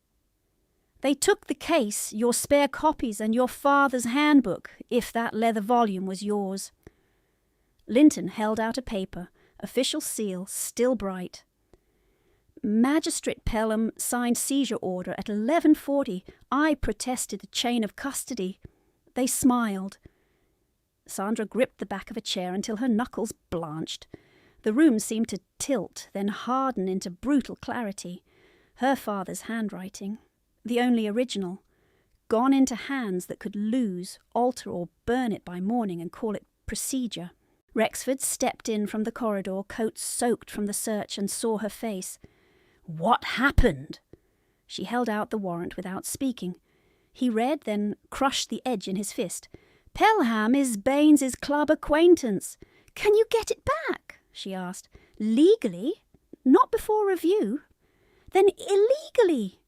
"They took the case, your spare copies, and your father's handbook, if that leather volume was yours." Linton held out a paper, official seal still bright. "Magistrate Pelham signed seizure order at 11:40. I protested the chain of custody. They smiled." Sandra gripped the back of a chair until her knuckles blanched. The room seemed to tilt, then harden into brutal clarity. Her father's handwriting, the only original, gone into hands that could lose, alter or burn it by morning and call it procedure. Rexford stepped in from the corridor, coat soaked from the search, and saw her face. "What happened?" She held out the warrant without speaking. He read, then crushed the edge in his fist. "Pelham is Baines's club acquaintance." "Can you get it back?" she asked. "Legally? Not before review?" "Then illegally."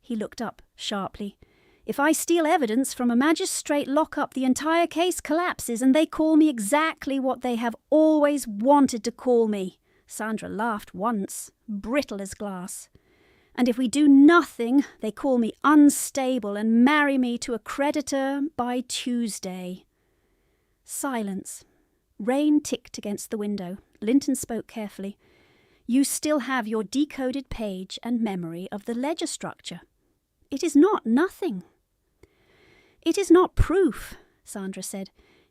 He looked up sharply. "If I steal evidence from a magistrate lock-up, the entire case collapses and they call me exactly what they have always wanted to call me." Sandra laughed once, brittle as glass. "And if we do nothing, they call me unstable and marry me to a creditor by Tuesday." Silence. Rain ticked against the window. Linton spoke carefully. "You still have your decoded page and memory of the ledger structure. It is not nothing." "It is not proof," Sandra said.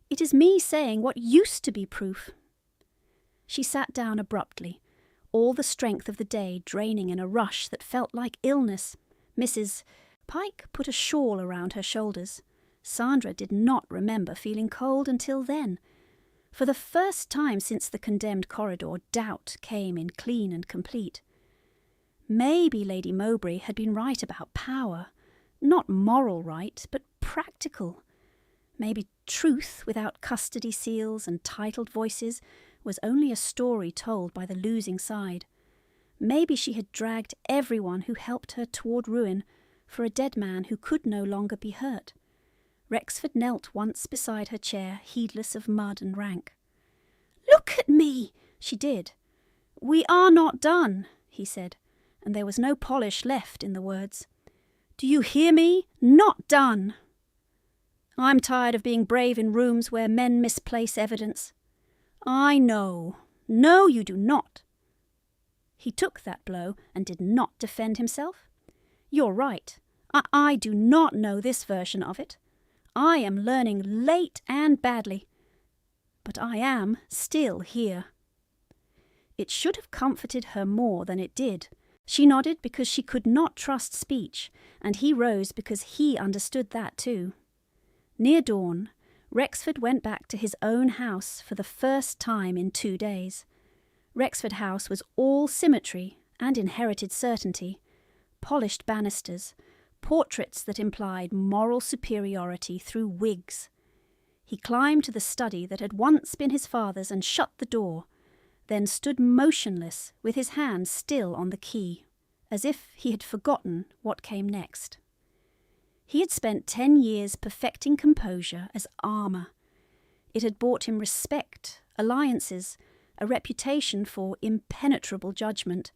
"It is me saying what used to be proof." She sat down abruptly, all the strength of the day draining in a rush that felt like illness. Mrs. Pike put a shawl around her shoulders. Sandra did not remember feeling cold until then. For the first time since the condemned corridor, doubt came in clean and complete. Maybe Lady Mowbray had been right about power. Not moral right, but practical. Maybe truth without custody seals and titled voices was only a story told by the losing side. Maybe she had dragged everyone who helped her toward ruin for a dead man who could no longer be hurt. Rexford knelt once beside her chair, heedless of mud and rank. "Look at me!" She did. "We are not done," he said, and there was no polish left in the words. "Do you hear me? Not done. I'm tired of being brave in rooms where men misplace evidence. I know. No, you do not." He took that blow and did not defend himself. "You're right. I do not know this version of it. I am learning late and badly. But I am still here." It should have comforted her more than it did. She nodded because she could not trust speech, and he rose because he understood that too. Near dawn, Rexford went back to his own house for the first time in 2 days. Rexford House was all symmetry and inherited certainty, polished banisters, portraits that implied moral superiority through wigs. He climbed to the study that had once been his father's and shut the door, then stood motionless with his hand still on the key, as if he had forgotten what came next. He had spent 10 years perfecting composure as armour. It had bought him respect, alliances, a reputation for impenetrable judgment.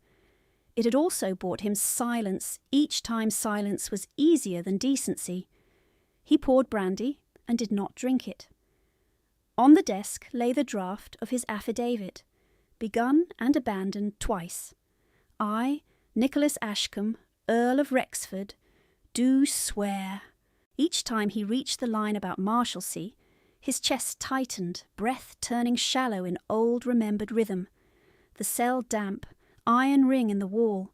It had also bought him silence each time silence was easier than decency. He poured brandy and did not drink it. On the desk lay the draft of his affidavit, begun and abandoned twice. "I, Nicholas Ashcombe, Earl of Rexford, do swear." Each time he reached the line about Marshalsea, his chest tightened, breath turning shallow in old remembered rhythm. The cell damp, iron ring in the wall,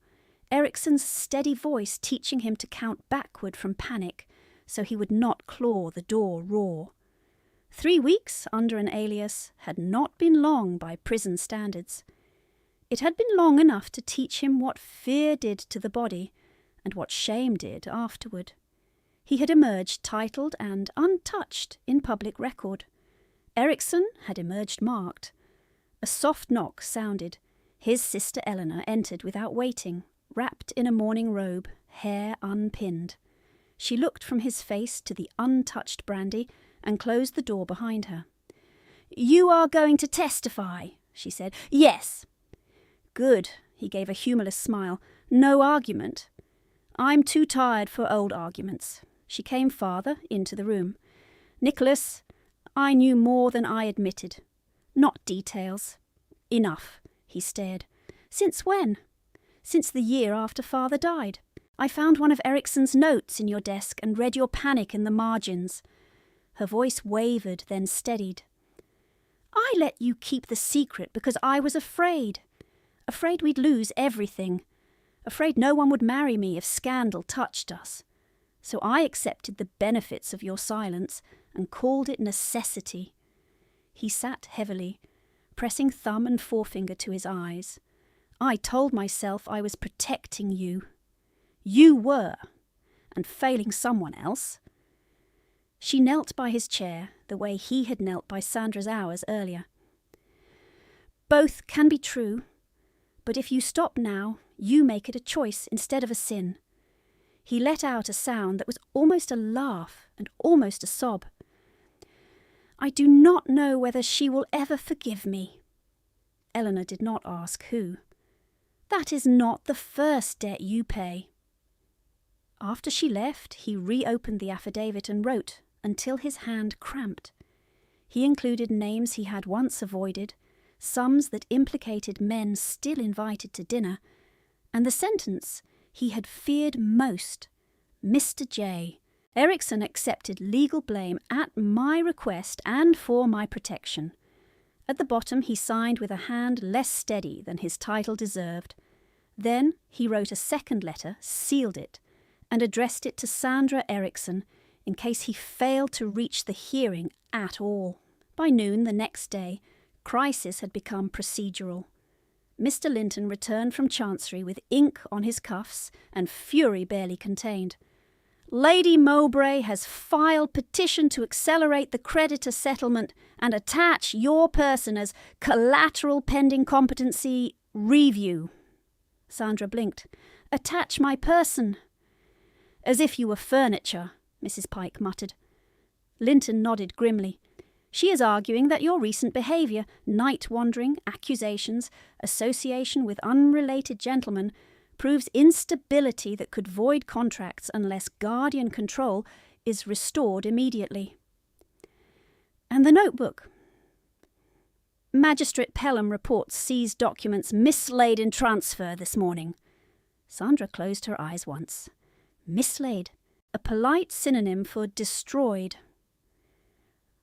Ericsson's steady voice teaching him to count backward from panic so he would not claw the door raw. 3 weeks under an alias had not been long by prison standards. It had been long enough to teach him what fear did to the body and what shame did afterward. He had emerged titled and untouched in public record. Ericsson had emerged marked. A soft knock sounded. His sister Eleanor entered without waiting, wrapped in a morning robe, hair unpinned. She looked from his face to the untouched brandy and closed the door behind her. "You are going to testify," she said. "Yes." "Good," he gave a humourless smile. "No argument." "I'm too tired for old arguments." She came farther into the room. "Nicholas, I knew more than I admitted. Not details." "Enough." He stared. "Since when?" "Since the year after Father died. I found one of Ericsson's notes in your desk and read your panic in the margins." Her voice wavered, then steadied. "I let you keep the secret because I was afraid. Afraid we'd lose everything. Afraid no one would marry me if scandal touched us. So I accepted the benefits of your silence and called it necessity." He sat heavily, pressing thumb and forefinger to his eyes. "I told myself I was protecting you. You were, and failing someone else." She knelt by his chair, the way he had knelt by Sandra's hours earlier. "Both can be true, but if you stop now, you make it a choice instead of a sin." He let out a sound that was almost a laugh and almost a sob. "I do not know whether she will ever forgive me." Eleanor did not ask who. "That is not the first debt you pay." After she left, he reopened the affidavit and wrote until his hand cramped. He included names he had once avoided, sums that implicated men still invited to dinner, and the sentence he had feared most: "Mr. J. Erickson accepted legal blame at my request and for my protection." At the bottom he signed with a hand less steady than his title deserved. Then he wrote a second letter, sealed it, and addressed it to Sandra Erickson in case he failed to reach the hearing at all. By noon the next day, crisis had become procedural. Mr. Linton returned from Chancery with ink on his cuffs and fury barely contained. "Lady Mowbray has filed petition to accelerate the creditor settlement and attach your person as collateral pending competency review." Sandra blinked. "Attach my person?" "As if you were furniture," Mrs. Pike muttered. Linton nodded grimly. "She is arguing that your recent behaviour, night-wandering, accusations, association with unrelated gentlemen, proves instability that could void contracts unless guardian control is restored immediately." "And the notebook?" "Magistrate Pelham reports seized documents mislaid in transfer this morning." Sandra closed her eyes once. Mislaid, a polite synonym for destroyed.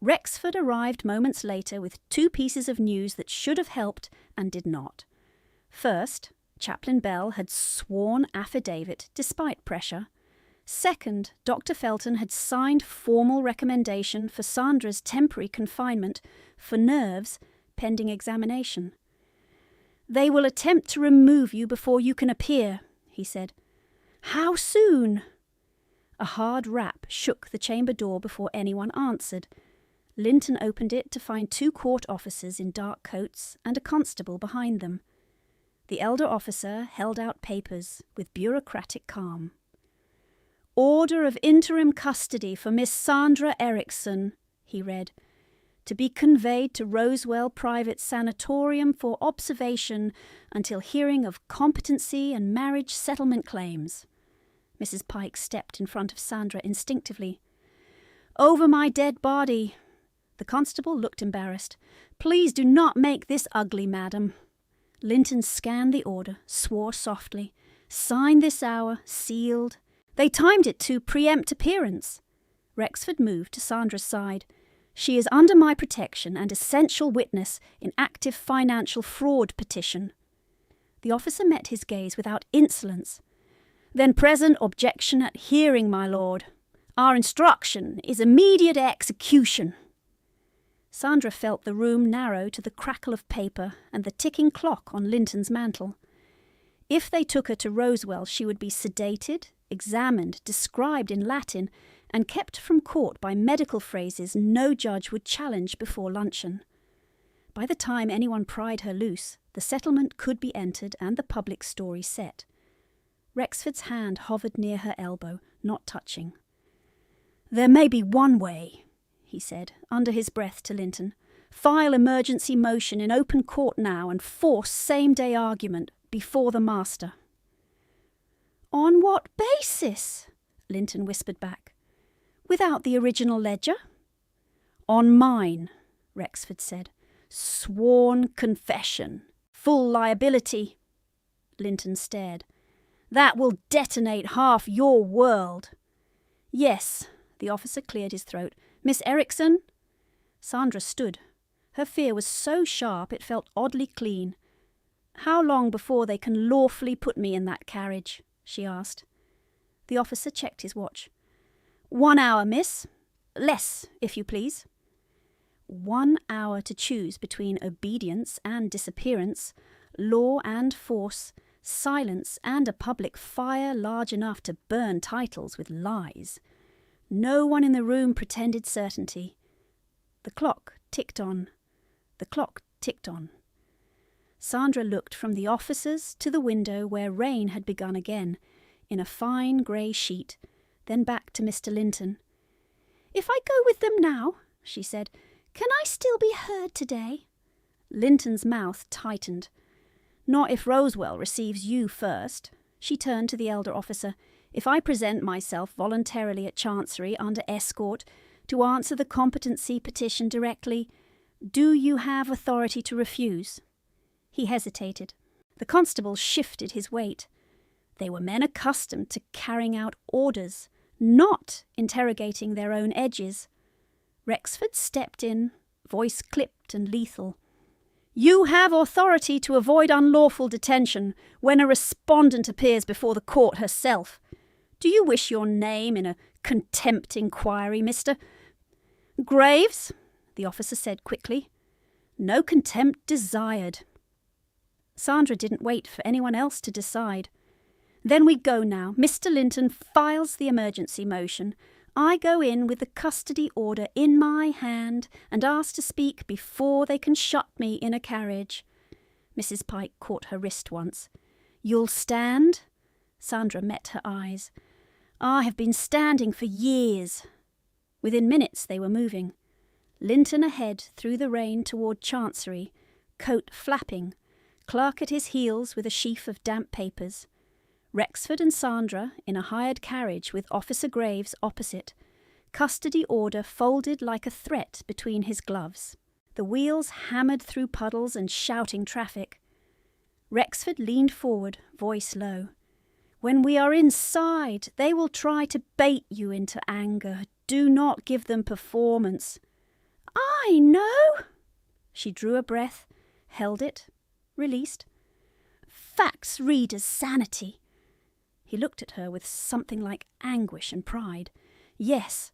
Rexford arrived moments later with two pieces of news that should have helped and did not. First, Chaplain Bell had sworn affidavit despite pressure. Second, Dr. Felton had signed formal recommendation for Sandra's temporary confinement for nerves pending examination. "They will attempt to remove you before you can appear," he said. "How soon?" A hard rap shook the chamber door before anyone answered. Linton opened it to find two court officers in dark coats and a constable behind them. The elder officer held out papers with bureaucratic calm. "Order of interim custody for Miss Sandra Erickson," he read, "to be conveyed to Rosewell Private Sanatorium for observation until hearing of competency and marriage settlement claims." Mrs. Pike stepped in front of Sandra instinctively. "Over my dead body." The constable looked embarrassed. "Please do not make this ugly, madam." Linton scanned the order, swore softly. "Signed this hour, sealed." They timed it to preempt appearance. Rexford moved to Sandra's side. "She is under my protection and essential witness in active financial fraud petition." The officer met his gaze without insolence. "Then present objection at hearing, my lord. Our instruction is immediate execution." Sandra felt the room narrow to the crackle of paper and the ticking clock on Linton's mantel. If they took her to Rosewell, she would be sedated, examined, described in Latin, and kept from court by medical phrases no judge would challenge before luncheon. By the time anyone pried her loose, the settlement could be entered and the public story set. Rexford's hand hovered near her elbow, not touching. "There may be one way," he said, under his breath to Linton. "File emergency motion in open court now and force same-day argument before the master." "On what basis?" Linton whispered back. "Without the original ledger?" "On mine," Rexford said. "Sworn confession. Full liability." Linton stared. "That will detonate half your world." "Yes," the officer cleared his throat. "Miss Erickson?" Sandra stood. Her fear was so sharp it felt oddly clean. "How long before they can lawfully put me in that carriage?" she asked. The officer checked his watch. 1 hour, miss. Less, if you please." 1 hour to choose between obedience and disappearance, law and force, silence and a public fire large enough to burn titles with lies. No one in the room pretended certainty. The clock ticked on. The clock ticked on. Sandra looked from the officers to the window where rain had begun again, in a fine grey sheet, then back to Mr. Linton. "If I go with them now," she said, "can I still be heard today?" Linton's mouth tightened. "Not if Rosewell receives you first." She turned to the elder officer. "If I present myself voluntarily at Chancery under escort to answer the competency petition directly, do you have authority to refuse?" He hesitated. The constable shifted his weight. They were men accustomed to carrying out orders, not interrogating their own edges. Rexford stepped in, voice clipped and lethal. "You have authority to avoid unlawful detention when a respondent appears before the court herself. Do you wish your name in a contempt inquiry, Mr. Graves?" the officer said quickly. "No contempt desired." Sandra didn't wait for anyone else to decide. "Then we go now. Mr. Linton files the emergency motion. I go in with the custody order in my hand and ask to speak before they can shut me in a carriage." Mrs. Pike caught her wrist once. "You'll stand?" Sandra met her eyes. "I have been standing for years." Within minutes they were moving. Linton ahead through the rain toward Chancery, coat flapping, clerk at his heels with a sheaf of damp papers. Rexford and Sandra in a hired carriage with Officer Graves opposite, custody order folded like a threat between his gloves. The wheels hammered through puddles and shouting traffic. Rexford leaned forward, voice low. "When we are inside, they will try to bait you into anger. Do not give them performance." "I know." She drew a breath, held it, released. "Facts readers' sanity." He looked at her with something like anguish and pride. "Yes."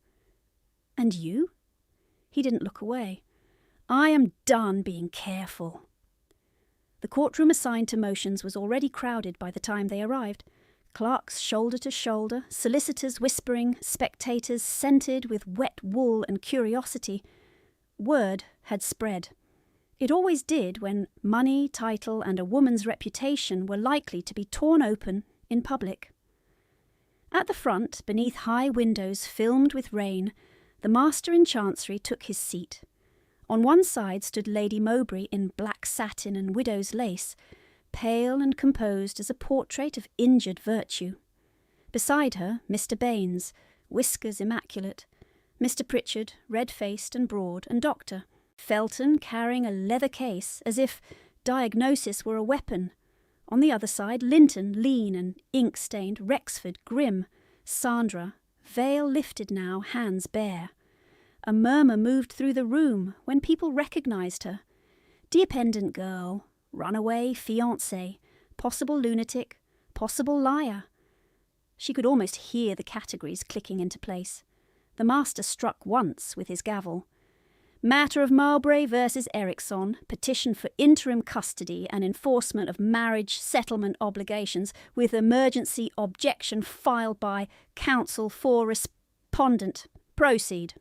"And you?" He didn't look away. "I am done being careful." The courtroom assigned to motions was already crowded by the time they arrived. Clerks shoulder to shoulder, solicitors whispering, spectators scented with wet wool and curiosity. Word had spread. It always did when money, title, and a woman's reputation were likely to be torn open in public. At the front, beneath high windows filmed with rain, the master in Chancery took his seat. On one side stood Lady Mowbray in black satin and widow's lace, pale and composed as a portrait of injured virtue. Beside her, Mr. Baines, whiskers immaculate, Mr. Pritchard, red-faced and broad, and Doctor Felton carrying a leather case as if diagnosis were a weapon. On the other side, Linton, lean and ink-stained, Rexford, grim, Sandra, veil lifted now, hands bare. A murmur moved through the room when people recognised her. Dependent girl, runaway fiancée, possible lunatic, possible liar. She could almost hear the categories clicking into place. The master struck once with his gavel. Matter of Mowbray versus Eriksson, petition for interim custody and enforcement of marriage settlement obligations with emergency objection filed by counsel for respondent. Proceed.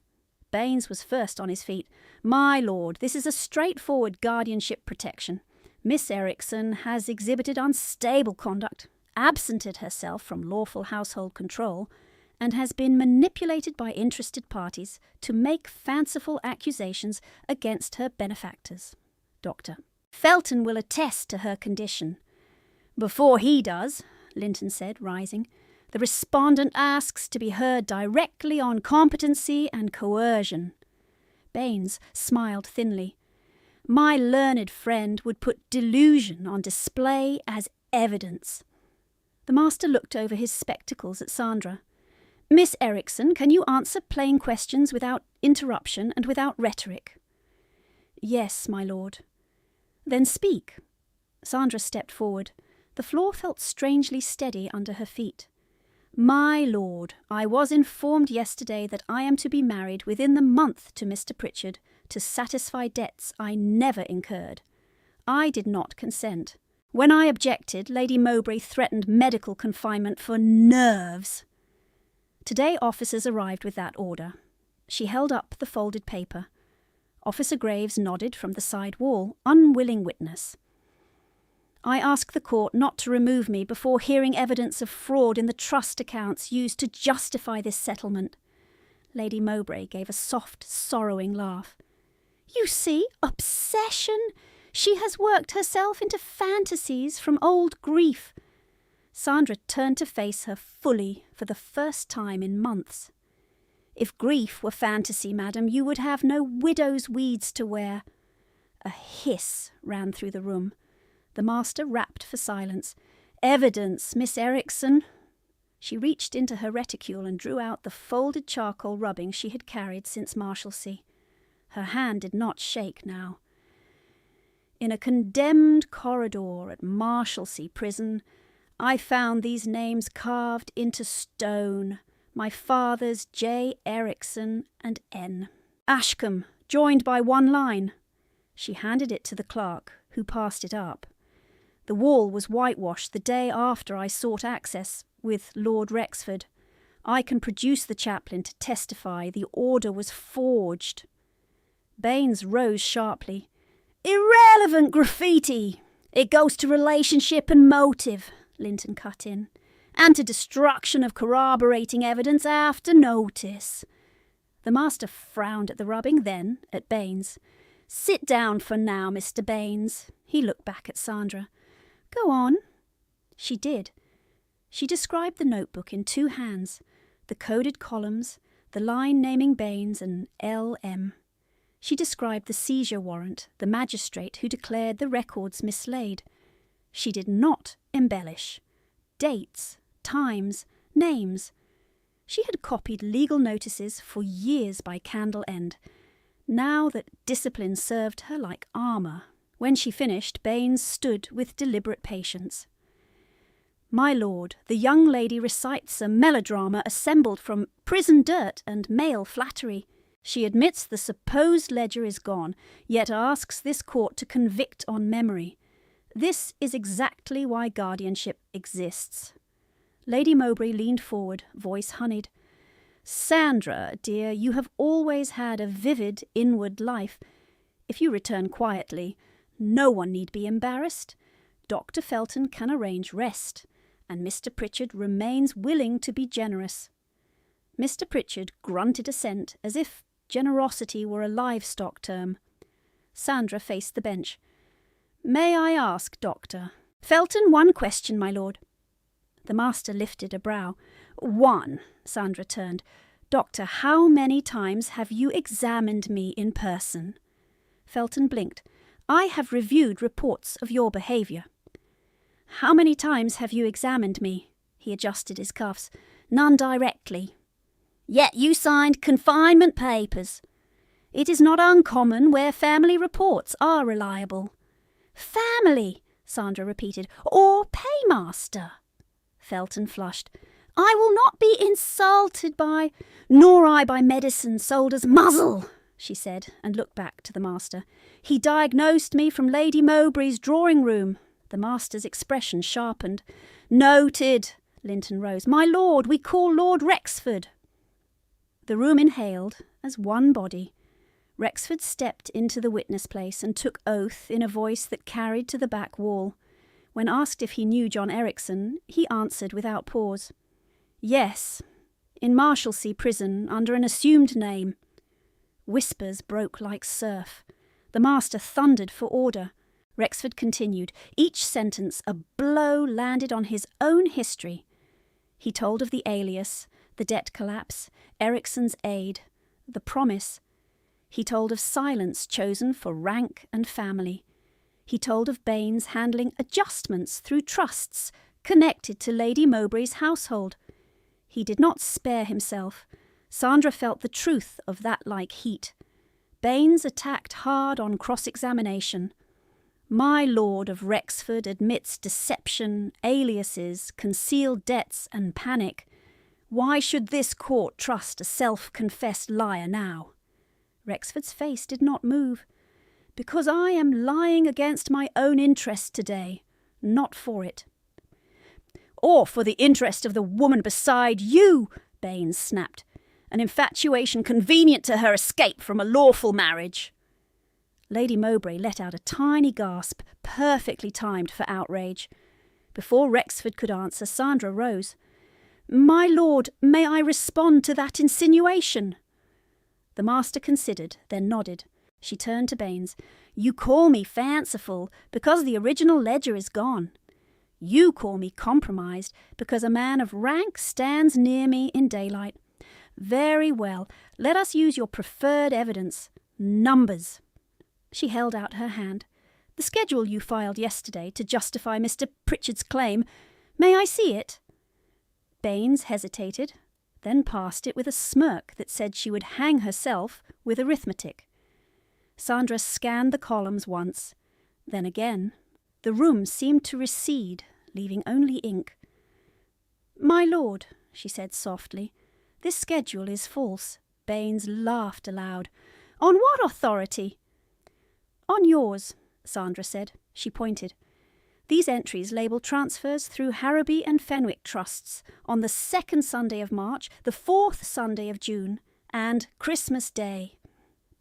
Baines was first on his feet. "My lord, this is a straightforward guardianship protection. Miss Eriksson has exhibited unstable conduct, absented herself from lawful household control, and has been manipulated by interested parties to make fanciful accusations against her benefactors." Doctor. "Felton will attest to her condition." "Before he does," Linton said, rising, "the respondent asks to be heard directly on competency and coercion." Baines smiled thinly. "My learned friend would put delusion on display as evidence." The master looked over his spectacles at Sandra. "Miss Eriksson, can you answer plain questions without interruption and without rhetoric?" "Yes, my lord." "Then speak." Sandra stepped forward. The floor felt strangely steady under her feet. My lord, I was informed yesterday that I am to be married within the month to Mr. Pritchard to satisfy debts I never incurred. I did not consent. When I objected, Lady Mowbray threatened medical confinement for nerves. Today officers arrived with that order. She held up the folded paper. Officer Graves nodded from the side wall, unwilling witness. I ask the court not to remove me before hearing evidence of fraud in the trust accounts used to justify this settlement. Lady Mowbray gave a soft, sorrowing laugh. You see, obsession! She has worked herself into fantasies from old grief. Sandra turned to face her fully for the first time in months. If grief were fantasy, madam, you would have no widow's weeds to wear. A hiss ran through the room. The master rapped for silence. Evidence, Miss Erickson. She reached into her reticule and drew out the folded charcoal rubbing she had carried since Marshalsea. Her hand did not shake now. In a condemned corridor at Marshalsea prison, I found these names carved into stone. My father's J. Erickson and N. Ashcombe, joined by one line. She handed it to the clerk, who passed it up. The wall was whitewashed the day after I sought access with Lord Rexford. I can produce the chaplain to testify the order was forged. Baines rose sharply. Irrelevant graffiti! It goes to relationship and motive, Linton cut in, and to destruction of corroborating evidence after notice. The master frowned at the rubbing, then at Baines. Sit down for now, Mr. Baines. He looked back at Sandra. Go on. She did. She described the notebook in two hands, the coded columns, the line naming Baines and L.M. She described the seizure warrant, the magistrate who declared the records mislaid. She did not embellish. Dates, times, names. She had copied legal notices for years by candle end. Now that discipline served her like armour. When she finished, Baines stood with deliberate patience. My lord, the young lady recites a melodrama assembled from prison dirt and male flattery. She admits the supposed ledger is gone, yet asks this court to convict on memory. This is exactly why guardianship exists. Lady Mowbray leaned forward, voice honeyed. Sandra, dear, you have always had a vivid inward life. If you return quietly, no one need be embarrassed. Dr. Felton can arrange rest, and Mr. Pritchard remains willing to be generous. Mr. Pritchard grunted assent, as if generosity were a livestock term. Sandra faced the bench. May I ask, Doctor? Felton, one question, my lord. The master lifted a brow. One, Sandra turned. Doctor, how many times have you examined me in person? Felton blinked. I have reviewed reports of your behaviour. How many times have you examined me? He adjusted his cuffs. None directly. Yet you signed confinement papers. It is not uncommon where family reports are reliable. Family, Sandra repeated, or paymaster. Felton flushed. I will not be insulted by, nor I by medicine sold as muzzle, she said, and looked back to the master. He diagnosed me from Lady Mowbray's drawing-room. The master's expression sharpened. Noted, Linton rose. My lord, we call Lord Rexford. The room inhaled as one body. Rexford stepped into the witness place and took oath in a voice that carried to the back wall. When asked if he knew John Erickson, he answered without pause. Yes, in Marshalsea prison, under an assumed name. Whispers broke like surf. The master thundered for order. Rexford continued. Each sentence a blow landed on his own history. He told of the alias, the debt collapse, Erickson's aid, the promise. He told of silence chosen for rank and family. He told of Baines handling adjustments through trusts connected to Lady Mowbray's household. He did not spare himself. Sandra felt the truth of that like heat. Baines attacked hard on cross-examination. My lord of Rexford admits deception, aliases, concealed debts and panic. Why should this court trust a self-confessed liar now? Rexford's face did not move. Because I am lying against my own interest today, not for it. Or for the interest of the woman beside you, Baines snapped. An infatuation convenient to her escape from a lawful marriage. Lady Mowbray let out a tiny gasp, perfectly timed for outrage. Before Rexford could answer, Sandra rose. My lord, may I respond to that insinuation? The master considered, then nodded. She turned to Baines. You call me fanciful because the original ledger is gone. You call me compromised because a man of rank stands near me in daylight. Very well, let us use your preferred evidence. Numbers. She held out her hand. The schedule you filed yesterday to justify Mr. Pritchard's claim. May I see it? Baines hesitated, then passed it with a smirk that said she would hang herself with arithmetic. Sandra scanned the columns once, then again. The room seemed to recede, leaving only ink. My lord, she said softly, this schedule is false. Baines laughed aloud. On what authority? On yours, Sandra said. She pointed. These entries label transfers through Harrowby and Fenwick trusts on the 2nd Sunday of March, the 4th Sunday of June, and Christmas Day.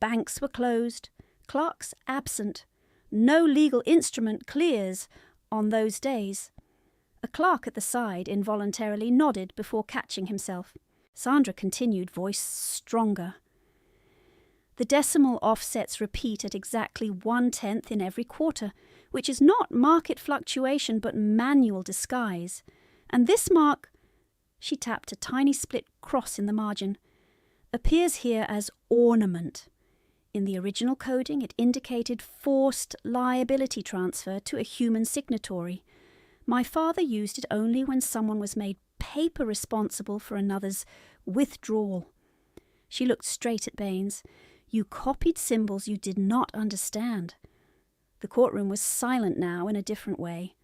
Banks were closed, clerks absent. No legal instrument clears on those days. A clerk at the side involuntarily nodded before catching himself. Sandra continued, voice stronger. The decimal offsets repeat at exactly 1/10 in every quarter, which is not market fluctuation but manual disguise. And this mark, she tapped a tiny split cross in the margin, appears here as ornament. In the original coding, it indicated forced liability transfer to a human signatory. My father used it only when someone was made paper responsible for another's withdrawal. She looked straight at Baines. You copied symbols you did not understand. The courtroom was silent now in a different way.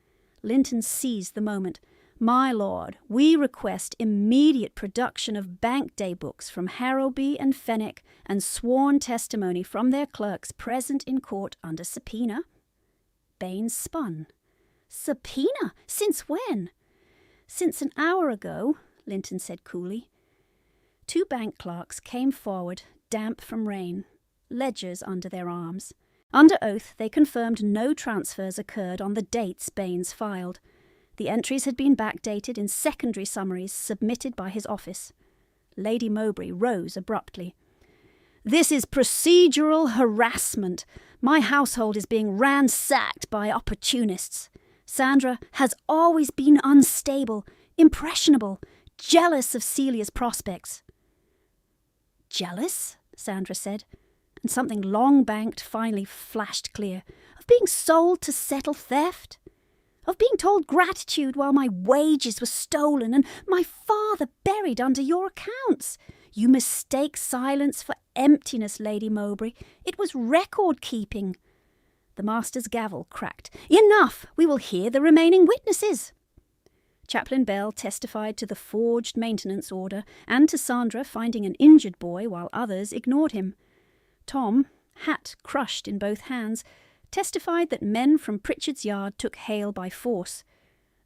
Linton seized the moment. My lord, we request immediate production of bank day books from Harrowby and Fenwick and sworn testimony from their clerks present in court under subpoena. Baines spun. Subpoena? Since when? Since an hour ago, Linton said coolly. 2 bank clerks came forward, damp from rain, ledgers under their arms. Under oath, they confirmed no transfers occurred on the dates Baines filed. The entries had been backdated in secondary summaries submitted by his office. Lady Mowbray rose abruptly. This is procedural harassment. My household is being ransacked by opportunists. Sandra has always been unstable, impressionable, jealous of Celia's prospects. Jealous? Sandra said, and something long banked finally flashed clear. Of being sold to settle theft? Of being told gratitude while my wages were stolen and my father buried under your accounts? You mistake silence for emptiness, Lady Mowbray. It was record-keeping. The master's gavel cracked. Enough! We will hear the remaining witnesses. Chaplain Bell testified to the forged maintenance order and to Sandra finding an injured boy while others ignored him. Tom, hat crushed in both hands, testified that men from Pritchard's yard took Hale by force.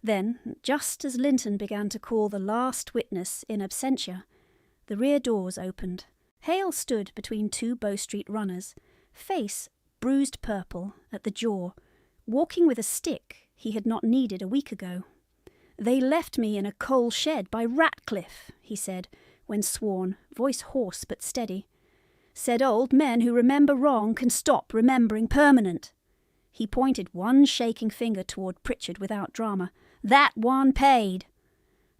Then, just as Linton began to call the last witness in absentia, the rear doors opened. Hale stood between 2 Bow Street runners, face bruised purple at the jaw, walking with a stick he had not needed a week ago. They left me in a coal shed by Ratcliffe, he said, when sworn, voice hoarse but steady. Said old men who remember wrong can stop remembering permanent. He pointed one shaking finger toward Pritchard without drama. That one paid.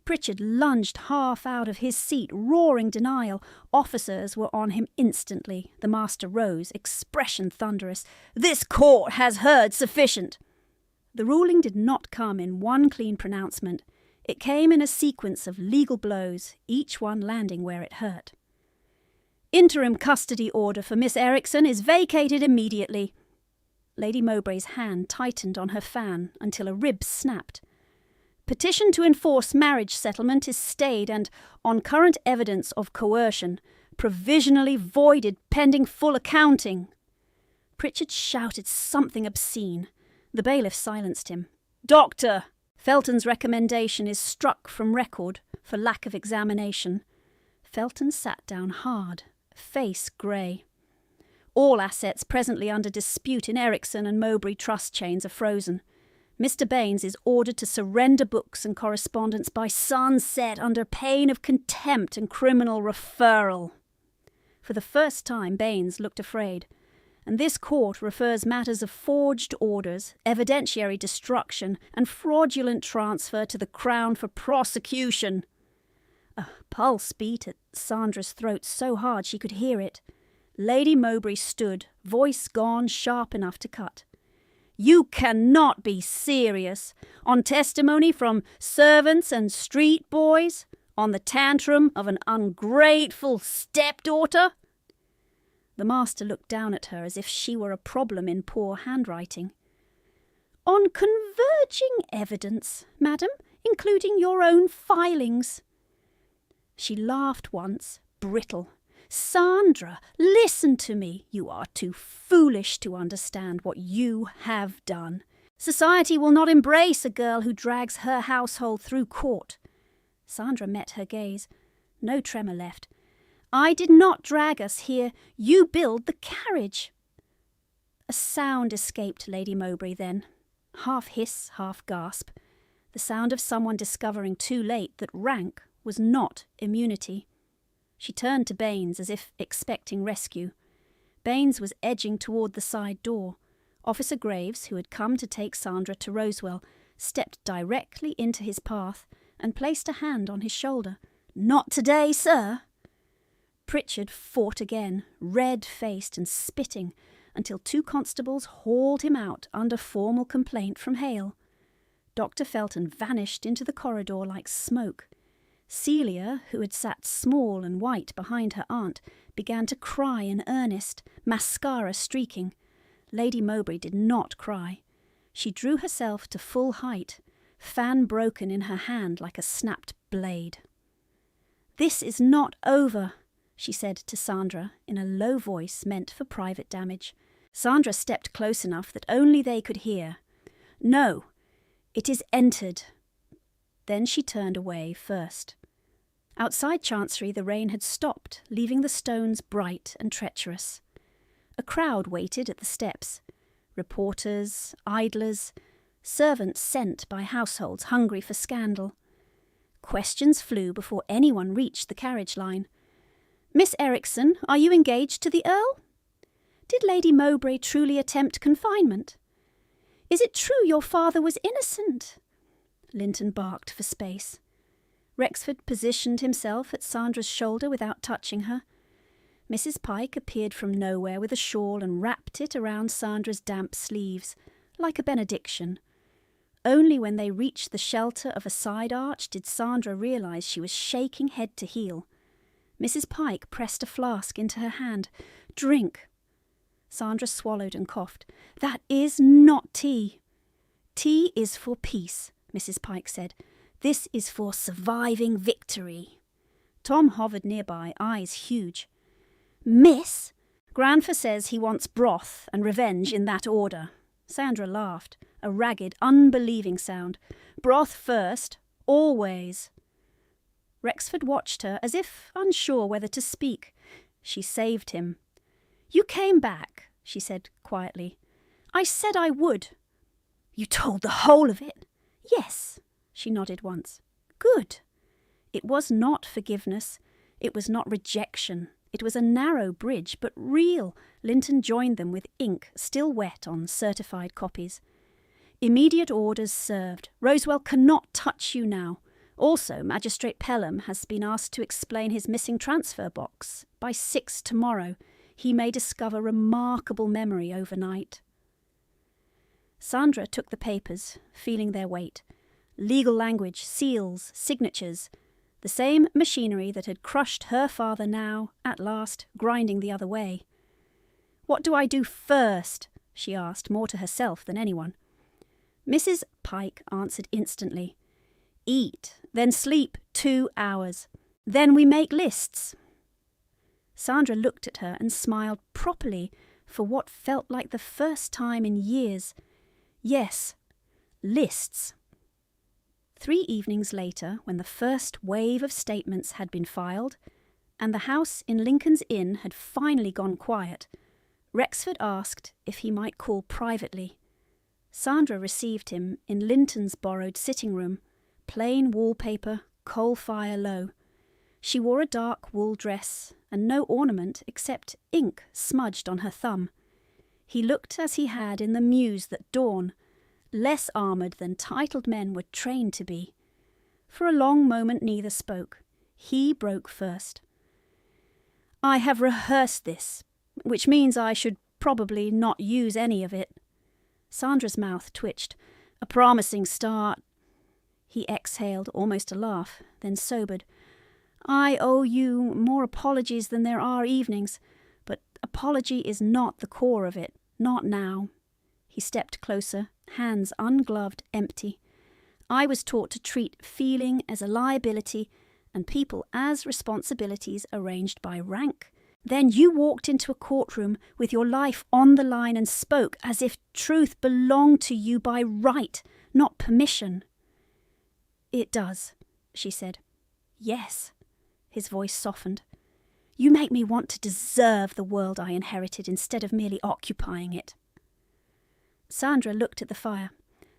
Pritchard lunged half out of his seat, roaring denial. Officers were on him instantly. The master rose, expression thunderous. This court has heard sufficient. The ruling did not come in one clean pronouncement. It came in a sequence of legal blows, each one landing where it hurt. Interim custody order for Miss Erickson is vacated immediately. Lady Mowbray's hand tightened on her fan until a rib snapped. Petition to enforce marriage settlement is stayed and, on current evidence of coercion, provisionally voided pending full accounting." Pritchard shouted something obscene. The bailiff silenced him. "Doctor! Felton's recommendation is struck from record for lack of examination." Felton sat down hard, face grey. "All assets presently under dispute in Ericsson and Mowbray trust chains are frozen. Mr. Baines is ordered to surrender books and correspondence by sunset under pain of contempt and criminal referral." For the first time Baines looked afraid. "And this court refers matters of forged orders, evidentiary destruction, and fraudulent transfer to the Crown for prosecution." A pulse beat at Sandra's throat so hard she could hear it. Lady Mowbray stood, voice gone sharp enough to cut. "You cannot be serious. On testimony from servants and street boys? On the tantrum of an ungrateful stepdaughter?" The master looked down at her as if she were a problem in poor handwriting. "On converging evidence, madam, including your own filings." She laughed once, brittle. "Sandra, listen to me. You are too foolish to understand what you have done. Society will not embrace a girl who drags her household through court." Sandra met her gaze. No tremor left. "I did not drag us here. You build the carriage." A sound escaped Lady Mowbray then. Half hiss, half gasp. The sound of someone discovering too late that rank was not immunity. She turned to Baines as if expecting rescue. Baines was edging toward the side door. Officer Graves, who had come to take Sandra to Rosewell, stepped directly into his path and placed a hand on his shoulder. "Not today, sir." Pritchard fought again, red-faced and spitting, until 2 constables hauled him out under formal complaint from Hale. Dr. Felton vanished into the corridor like smoke. Celia, who had sat small and white behind her aunt, began to cry in earnest, mascara streaking. Lady Mowbray did not cry. She drew herself to full height, fan broken in her hand like a snapped blade. "This is not over," she said to Sandra in a low voice meant for private damage. Sandra stepped close enough that only they could hear. "No, it is entered." Then she turned away first. Outside Chancery the rain had stopped, leaving the stones bright and treacherous. A crowd waited at the steps. Reporters, idlers, servants sent by households hungry for scandal. Questions flew before anyone reached the carriage line. "Miss Ericsson, are you engaged to the Earl?" "Did Lady Mowbray truly attempt confinement?" "Is it true your father was innocent?" Linton barked for space. Rexford positioned himself at Sandra's shoulder without touching her. Mrs. Pike appeared from nowhere with a shawl and wrapped it around Sandra's damp sleeves, like a benediction. Only when they reached the shelter of a side arch did Sandra realise she was shaking head to heel. Mrs. Pike pressed a flask into her hand. "Drink." Sandra swallowed and coughed. "That is not tea." "Tea is for peace," Mrs. Pike said. "This is for surviving victory." Tom hovered nearby, eyes huge. "Miss, Granfer says he wants broth and revenge in that order." Sandra laughed, a ragged, unbelieving sound. "Broth first, always." Rexford watched her as if unsure whether to speak. She saved him. "You came back," she said quietly. "I said I would." "You told the whole of it?" "Yes." She nodded once. "Good." It was not forgiveness. It was not rejection. It was a narrow bridge, but real. Linton joined them with ink still wet on certified copies. "Immediate orders served. Rosewell cannot touch you now. Also, Magistrate Pelham has been asked to explain his missing transfer box. By 6 tomorrow, he may discover remarkable memory overnight." Sandra took the papers, feeling their weight. Legal language, seals, signatures. The same machinery that had crushed her father now, at last, grinding the other way. "What do I do first?" she asked, more to herself than anyone. Mrs. Pike answered instantly. eat, then sleep 2 hours. Then we make lists." Sandra looked at her and smiled properly for what felt like the first time in years. Yes, lists. 3 evenings later, when the first wave of statements had been filed, and the house in Lincoln's Inn had finally gone quiet, Rexford asked if he might call privately. Sandra received him in Linton's borrowed sitting room, plain wallpaper, coal fire low. She wore a dark wool dress and no ornament except ink smudged on her thumb. He looked as he had in the Muse that dawn, less armoured than titled men were trained to be. For a long moment neither spoke. He broke first. "I have rehearsed this, which means I should probably not use any of it." Sandra's mouth twitched. "A promising start." He exhaled, almost a laugh, then sobered. "I owe you more apologies than there are evenings, but apology is not the core of it, not now." He stepped closer, hands ungloved, empty. "I was taught to treat feeling as a liability and people as responsibilities arranged by rank. Then you walked into a courtroom with your life on the line and spoke as if truth belonged to you by right, not permission." "It does," she said. "Yes." His voice softened. "You make me want to deserve the world I inherited instead of merely occupying it." Sandra looked at the fire.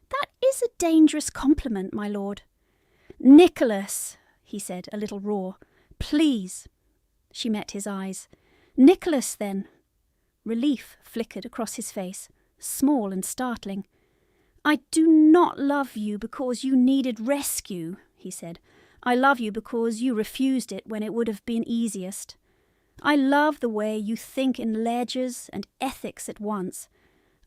"That is a dangerous compliment, my lord." "Nicholas," he said, a little raw. "Please." She met his eyes. "Nicholas, then." Relief flickered across his face, small and startling. "I do not love you because you needed rescue," he said. "I love you because you refused it when it would have been easiest. I love the way you think in ledgers and ethics at once.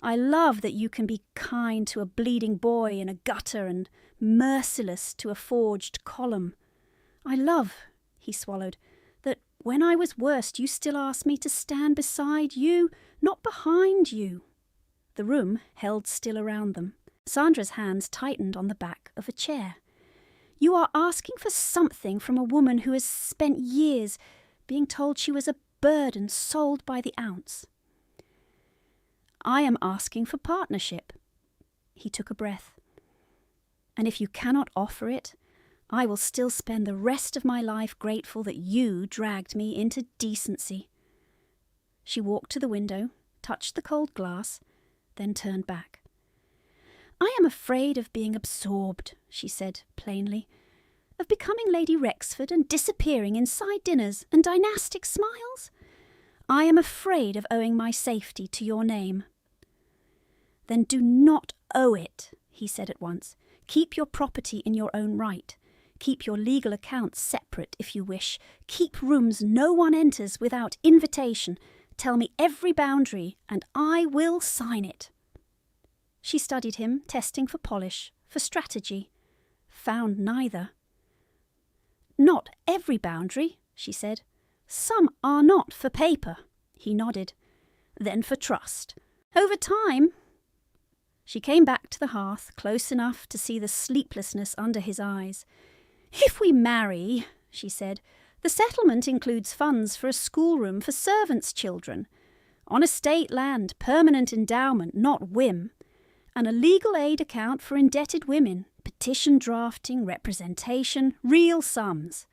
I love that you can be kind to a bleeding boy in a gutter and merciless to a forged column. I love," he swallowed, "that when I was worst you still asked me to stand beside you, not behind you." The room held still around them. Sandra's hands tightened on the back of a chair. "You are asking for something from a woman who has spent years being told she was a burden sold by the ounce." "I am asking for partnership." He took a breath. "And if you cannot offer it, I will still spend the rest of my life grateful that you dragged me into decency." She walked to the window, touched the cold glass, then turned back. "I am afraid of being absorbed," she said plainly, "of becoming Lady Rexford and disappearing inside dinners and dynastic smiles. I am afraid of owing my safety to your name." "Then do not owe it," he said at once. "Keep your property in your own right. Keep your legal accounts separate if you wish. Keep rooms no one enters without invitation. Tell me every boundary, and I will sign it." She studied him, testing for polish, for strategy. Found neither. "Not every boundary," she said. "Some are not for paper." He nodded. "Then for trust. Over time." She came back to the hearth, close enough to see the sleeplessness under his eyes. "If we marry," she said, "the settlement includes funds for a schoolroom for servants' children. On estate land, permanent endowment, not whim. And a legal aid account for indebted women, petition drafting, representation, real sums."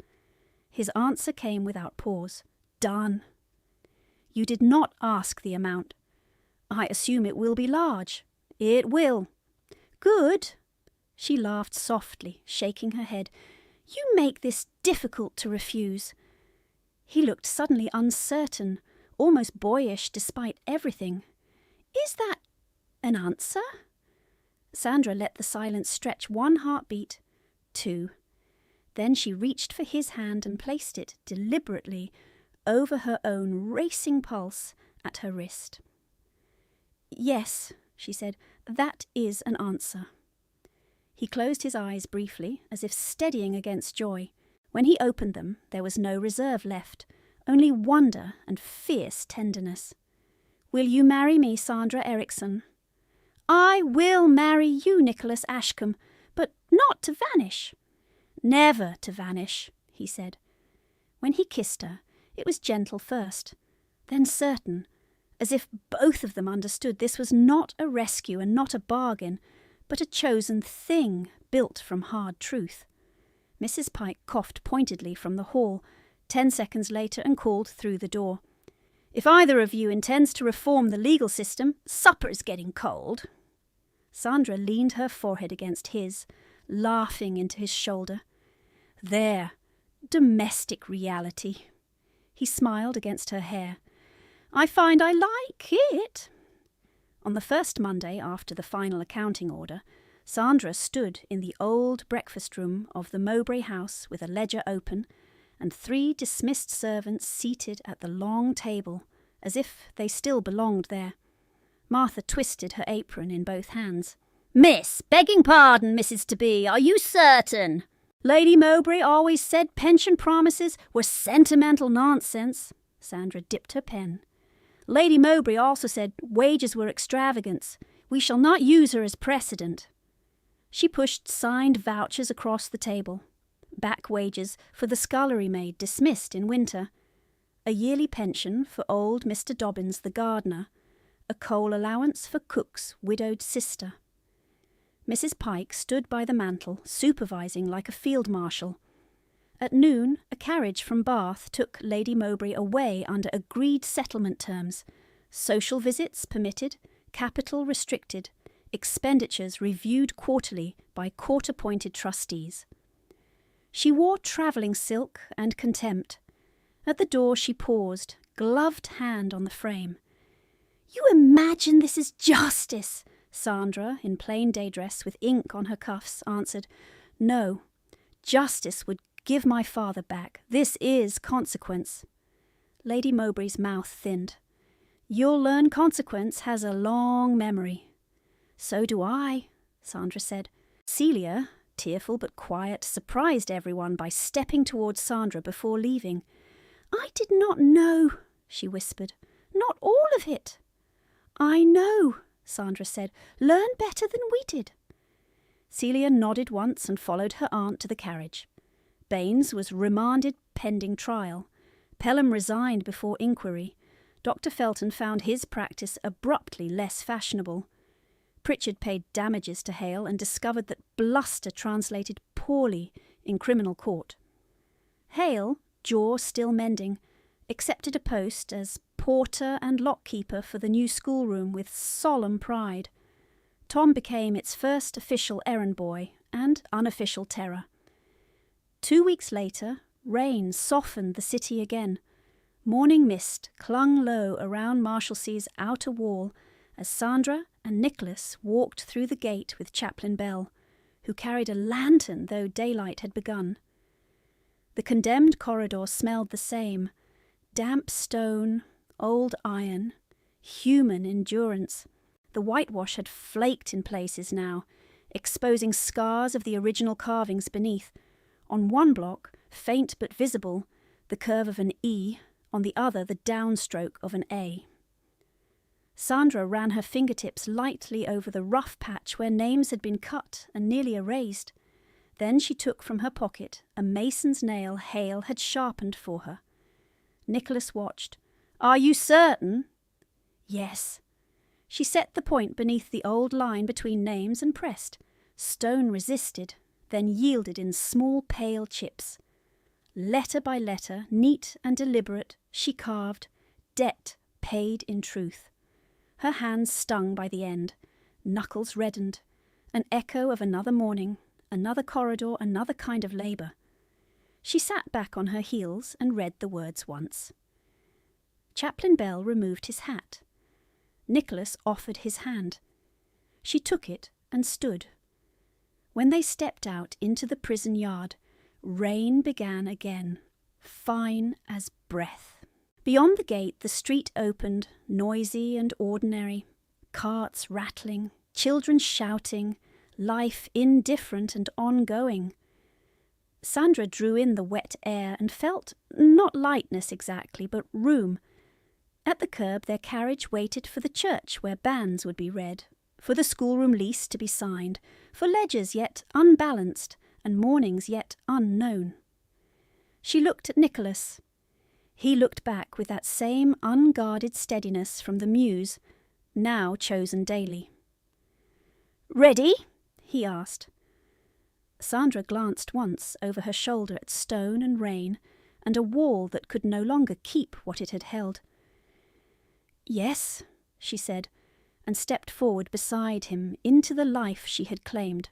His answer came without pause. "Done." "You did not ask the amount." "I assume it will be large." "It will." "Good." She laughed softly, shaking her head. "You make this difficult to refuse." He looked suddenly uncertain, almost boyish despite everything. "Is that an answer?" Sandra let the silence stretch 1 heartbeat, 2. Then she reached for his hand and placed it deliberately over her own racing pulse at her wrist. "Yes," she said, "that is an answer." He closed his eyes briefly, as if steadying against joy. When he opened them, there was no reserve left, only wonder and fierce tenderness. "Will you marry me, Sandra Eriksson?" "I will marry you, Nicholas Ashcombe, but not to vanish." never to vanish, he said. When he kissed her, it was gentle first, then certain, as if both of them understood this was not a rescue and not a bargain, but a chosen thing built from hard truth. Mrs. Pike coughed pointedly from the hall, 10 seconds later, and called through the door. "If either of you intends to reform the legal system, supper's getting cold." Sandra leaned her forehead against his, laughing into his shoulder. "There, domestic reality." He smiled against her hair. "I find I like it." On the first Monday after the final accounting order, Sandra stood in the old breakfast room of the Mowbray house with a ledger open, and 3 dismissed servants seated at the long table, as if they still belonged there. Martha twisted her apron in both hands. "Miss, begging pardon, Mrs. To-be, are you certain?" "Lady Mowbray always said pension promises were sentimental nonsense." Sandra dipped her pen. "Lady Mowbray also said wages were extravagance. We shall not use her as precedent." She pushed signed vouchers across the table. Back wages for the scullery maid dismissed in winter. A yearly pension for old Mr. Dobbins the gardener. A coal allowance for cook's widowed sister. Mrs. Pike stood by the mantel, supervising like a field marshal. At noon, a carriage from Bath took Lady Mowbray away under agreed settlement terms. Social visits permitted, capital restricted, expenditures reviewed quarterly by court-appointed trustees. She wore travelling silk and contempt. At the door she paused, gloved hand on the frame. "You imagine this is justice?" Sandra, in plain day dress with ink on her cuffs, answered. "No, justice would give my father back. This is consequence." Lady Mowbray's mouth thinned. "You'll learn consequence has a long memory." "So do I," Sandra said. Celia, tearful but quiet, surprised everyone by stepping towards Sandra before leaving. "I did not know," she whispered. "Not all of it." "I know," Sandra said. "Learn better than we did." Celia nodded once and followed her aunt to the carriage. Baines was remanded pending trial. Pelham resigned before inquiry. Dr. Felton found his practice abruptly less fashionable. Pritchard paid damages to Hale and discovered that bluster translated poorly in criminal court. Hale, jaw still mending, accepted a post as porter and lockkeeper for the new schoolroom with solemn pride. Tom became its first official errand boy and unofficial terror. 2 weeks later, rain softened the city again. Morning mist clung low around Marshallsea's outer wall as Sandra and Nicholas walked through the gate with Chaplain Bell, who carried a lantern though daylight had begun. The condemned corridor smelled the same: damp stone, old iron, human endurance. The whitewash had flaked in places now, exposing scars of the original carvings beneath. On one block, faint but visible, the curve of an E, on the other the downstroke of an A. Sandra ran her fingertips lightly over the rough patch where names had been cut and nearly erased. Then she took from her pocket a mason's nail Hale had sharpened for her. Nicholas watched. "Are you certain?" "Yes." She set the point beneath the old line between names and pressed. Stone resisted, then yielded in small pale chips. Letter by letter, neat and deliberate, she carved, "Debt paid in truth." Her hands stung by the end, knuckles reddened, an echo of another morning, another corridor, another kind of labour. She sat back on her heels and read the words once. Chaplain Bell removed his hat. Nicholas offered his hand. She took it and stood. When they stepped out into the prison yard, rain began again, fine as breath. Beyond the gate the street opened, noisy and ordinary, carts rattling, children shouting, life indifferent and ongoing. Sandra drew in the wet air and felt, not lightness exactly, but room. At the curb their carriage waited for the church where banns would be read, for the schoolroom lease to be signed, for ledgers yet unbalanced, and mornings yet unknown. She looked at Nicholas. He looked back with that same unguarded steadiness from the muse, now chosen daily. "Ready?" he asked. Sandra glanced once over her shoulder at stone and rain, and a wall that could no longer keep what it had held. "Yes," she said, and stepped forward beside him into the life she had claimed,